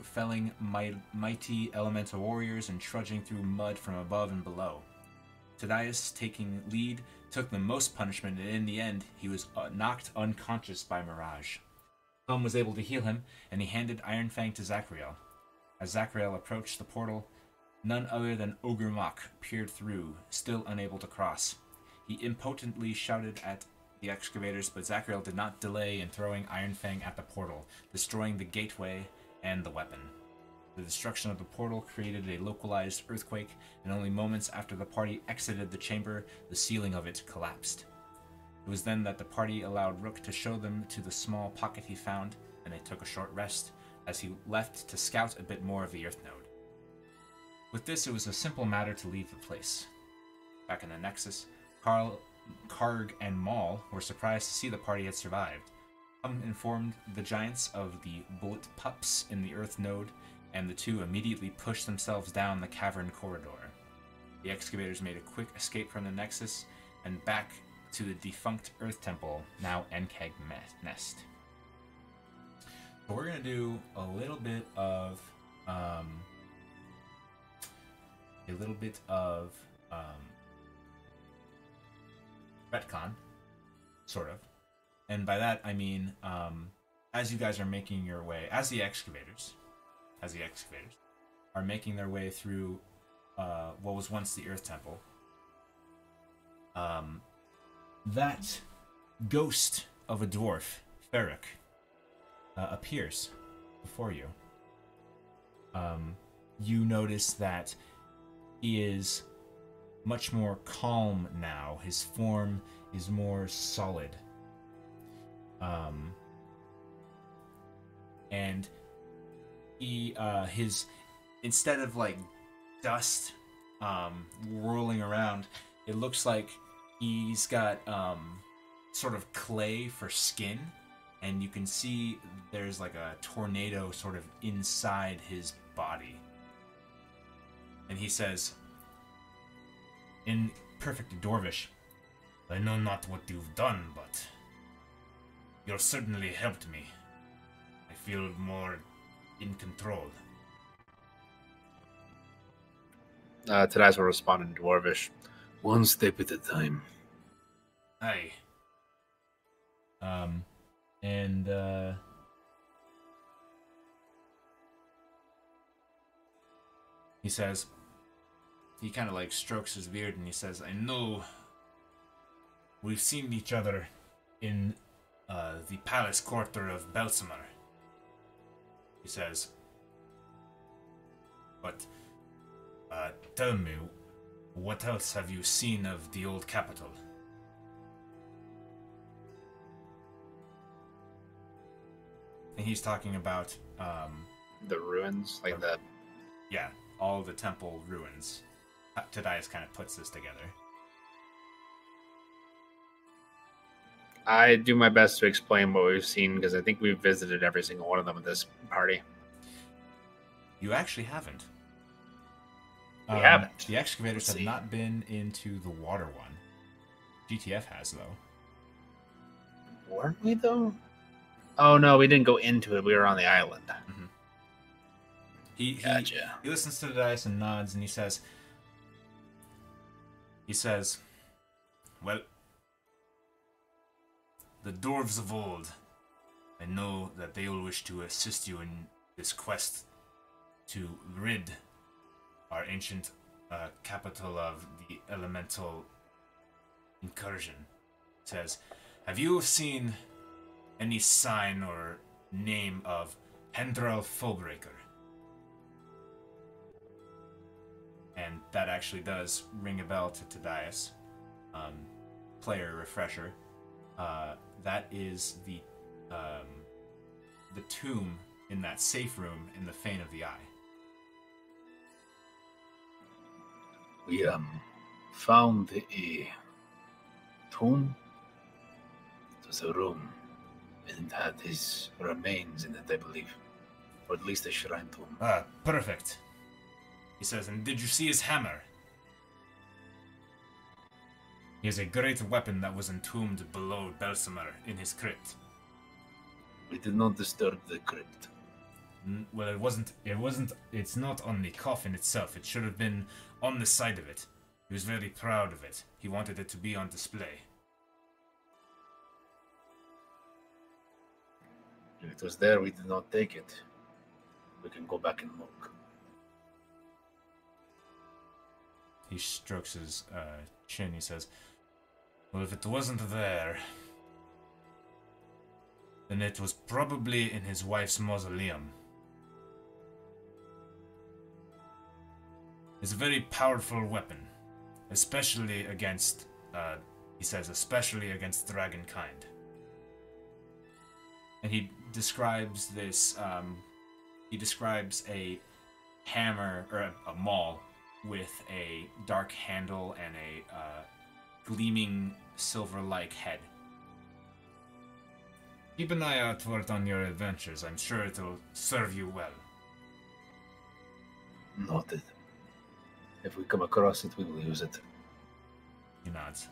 felling mighty elemental warriors and trudging through mud from above and below. Tadias, taking lead, took the most punishment, and in the end, he was knocked unconscious by Mirage. Hum was able to heal him, and he handed Iron Fang to Zachriel. As Zachriel approached the portal, none other than Ogre Mok peered through, still unable to cross. He impotently shouted at the excavators, but Zachriel did not delay in throwing Iron Fang at the portal, destroying the gateway and the weapon. The destruction of the portal created a localized earthquake, and only moments after the party exited the chamber, the ceiling of it collapsed. It was then that the party allowed Rook to show them to the small pocket he found, and they took a short rest, as he left to scout a bit more of the Earth Node. With this, it was a simple matter to leave the place. Back in the Nexus, Karg and Maul were surprised to see the party had survived. Hum informed the giants of the bullet pups in the Earth Node, and the two immediately pushed themselves down the cavern corridor. The excavators made a quick escape from the Nexus and back to the defunct Earth Temple, now Enkeg Nest. So we're going to do a little bit of retcon, sort of. And by that I mean, as you guys are making your way, as the excavators are making their way through what was once the Earth Temple, that ghost of a dwarf, Ferric, appears before you. you notice that he is much more calm now. His form is more solid. And he his instead of like dust whirling around, it looks like he's got sort of clay for skin, and you can see there's like a tornado sort of inside his body. And he says, in perfect Dwarvish, "I know not what you've done, but you've certainly helped me. I feel more in control." Tadais will respond in Dwarvish. One step at a time. Aye. And he says, he kind of like strokes his beard and he says, "I know we've seen each other in the palace quarter of Belsamar." He says, "But tell me, what else have you seen of the old capital?" And he's talking about The ruins, like the... yeah, all the temple ruins. Tadias kind of puts this together. I do my best to explain what we've seen, because I think we've visited every single one of them at this party. You actually haven't. We haven't. The excavators Let's have see. not been into the water one. GTF has, though. Weren't we, though? Oh, no, we didn't go into it. We were on the island. He Gotcha. he listens to the dice and nods, and he says, "Well, the dwarves of old, I know that they will wish to assist you in this quest to rid our ancient capital of the elemental incursion." Says, "Have you seen any sign or name of Hendrel Fullbreaker?" And that actually does ring a bell to Tadias. Player refresher. That is the tomb in that safe room in the Fane of the Eye. We found a tomb. It was a room, and it had his remains in it, I believe. Or at least a shrine to him. Ah, perfect. He says, "And did you see his hammer? He has a great weapon that was entombed below Belsamar in his crypt." We did not disturb the crypt. Well, it's not on the coffin itself. It should have been on the side of it. He was very proud of it. He wanted it to be on display. If it was there, we did not take it. We can go back and look. He strokes his chin. He says, "Well, if it wasn't there, then it was probably in his wife's mausoleum. It's a very powerful weapon, especially against, he says, especially against dragonkind." And he describes this, he describes a hammer, or a maul, with a dark handle and a gleaming silver-like head. "Keep an eye out for it on your adventures. I'm sure it'll serve you well." Noted. If we come across it, we will use it. He nods.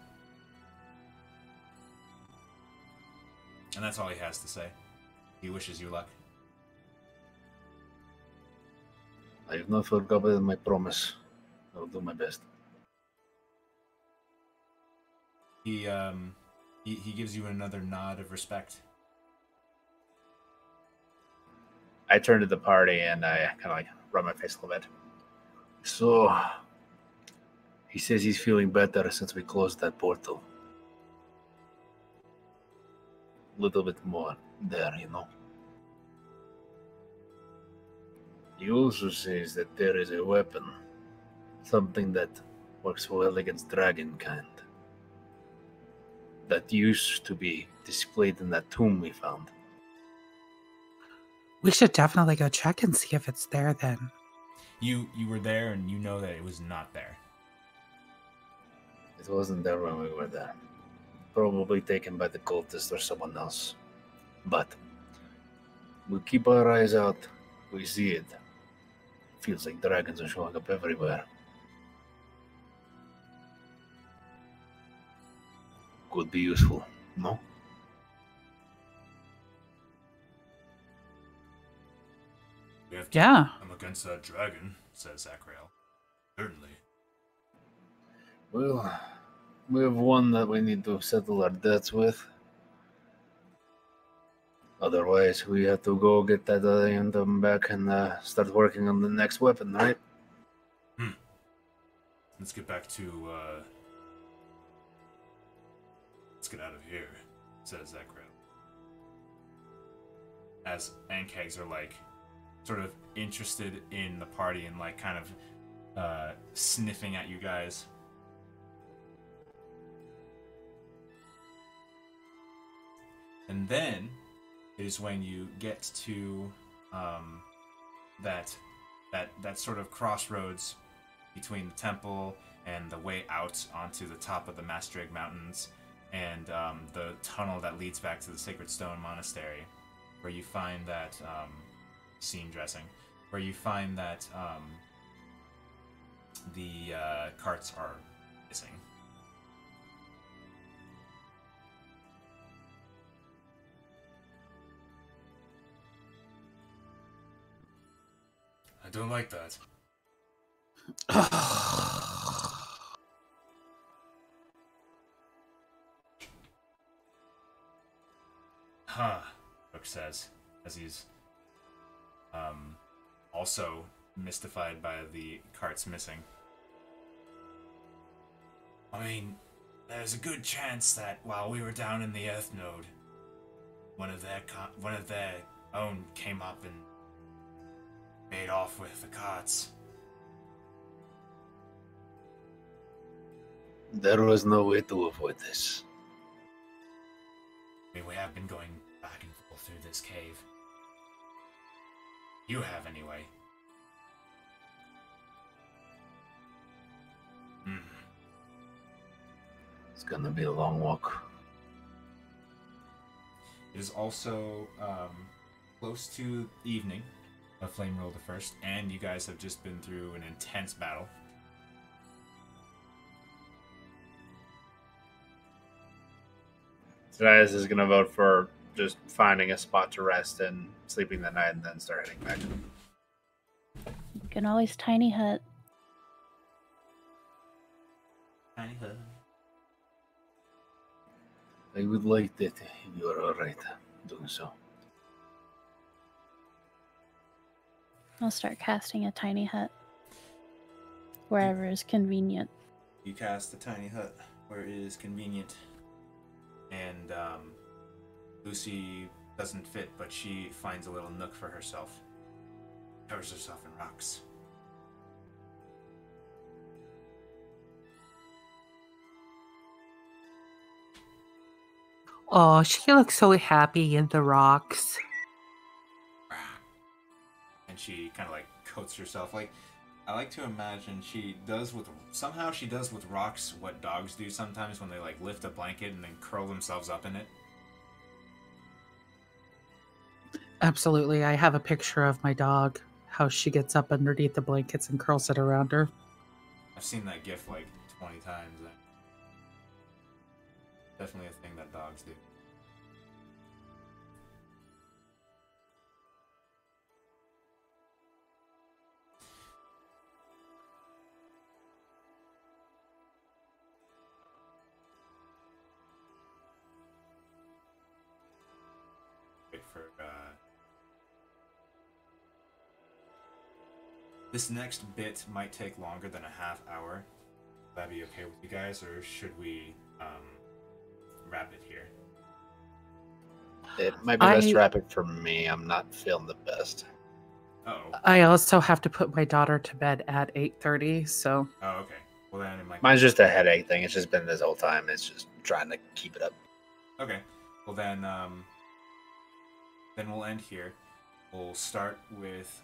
And that's all he has to say. He wishes you luck. I have not forgotten my promise. I will do my best. He gives you another nod of respect. I turn to the party and I kind of like rub my face a little bit. So, he says he's feeling better since we closed that portal. A little bit more there, you know. He also says that there is a weapon, something that works well against dragonkind, that used to be displayed in that tomb we found. We should definitely go check and see if it's there then. You were there, and you know that it was not there. It wasn't there when we were there. Probably taken by the cultist or someone else. But we keep our eyes out. We see it. Feels like dragons are showing up everywhere. Could be useful, no? We have to Yeah. come against that dragon, says Zachrael. Certainly. Well, we have one that we need to settle our debts with. Otherwise, we have to go get that item back and start working on the next weapon, right? Let's get back to, let's get out of here, says Zachrael. As Ankegs are, like, sort of interested in the party and, like, kind of sniffing at you guys. And then is when you get to that sort of crossroads between the temple and the way out onto the top of the Mastrag Mountains and the tunnel that leads back to the Sacred Stone Monastery, where you find that scene dressing, where you find that the carts are missing. I don't like that. Huh, Brooke says, as he's also mystified by the carts missing. I mean, there's a good chance that while we were down in the Earth Node, one of their own came up and made off with the carts. There was no way to avoid this. I mean, we have been going back and forth through this cave. You have, anyway. It's gonna be a long walk. It is also close to evening of Flame Roll the First, and you guys have just been through an intense battle. Zayas is gonna vote for just finding a spot to rest and sleeping that night and then start heading back. You can always tiny hut. Tiny hut. I would like that if you are alright doing so. I'll start casting a tiny hut wherever is convenient. You cast the tiny hut where it is convenient, and Lucy doesn't fit, but she finds a little nook for herself. Covers herself in rocks. Oh, she looks so happy in the rocks. And she kind of like coats herself. Like, I like to imagine she does with rocks what dogs do sometimes when they like lift a blanket and then curl themselves up in it. Absolutely. I have a picture of my dog, how she gets up underneath the blankets and curls it around her. I've seen that gif like 20 times. Definitely a thing that dogs do. Wait for this next bit might take longer than a half hour. Would that be okay with you guys, or should we wrap it here? It might be best rapid for me. I'm not feeling the best. Uh-oh. I also have to put my daughter to bed at 8:30, so Oh, okay. Well, then it might. Mine's just a headache thing. It's just been this whole time. It's just trying to keep it up. Okay. Well, then we'll end here. We'll start with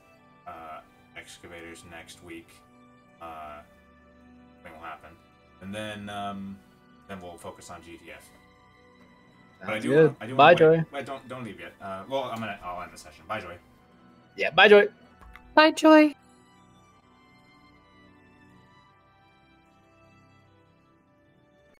excavators next week. Thing will happen, and then we'll focus on GTF. But I do. Good. I do Bye, wanna wait. Joy. Wait, don't leave yet. Well, I'll end the session. Bye, Joy. Yeah, bye, Joy. bye, Joy.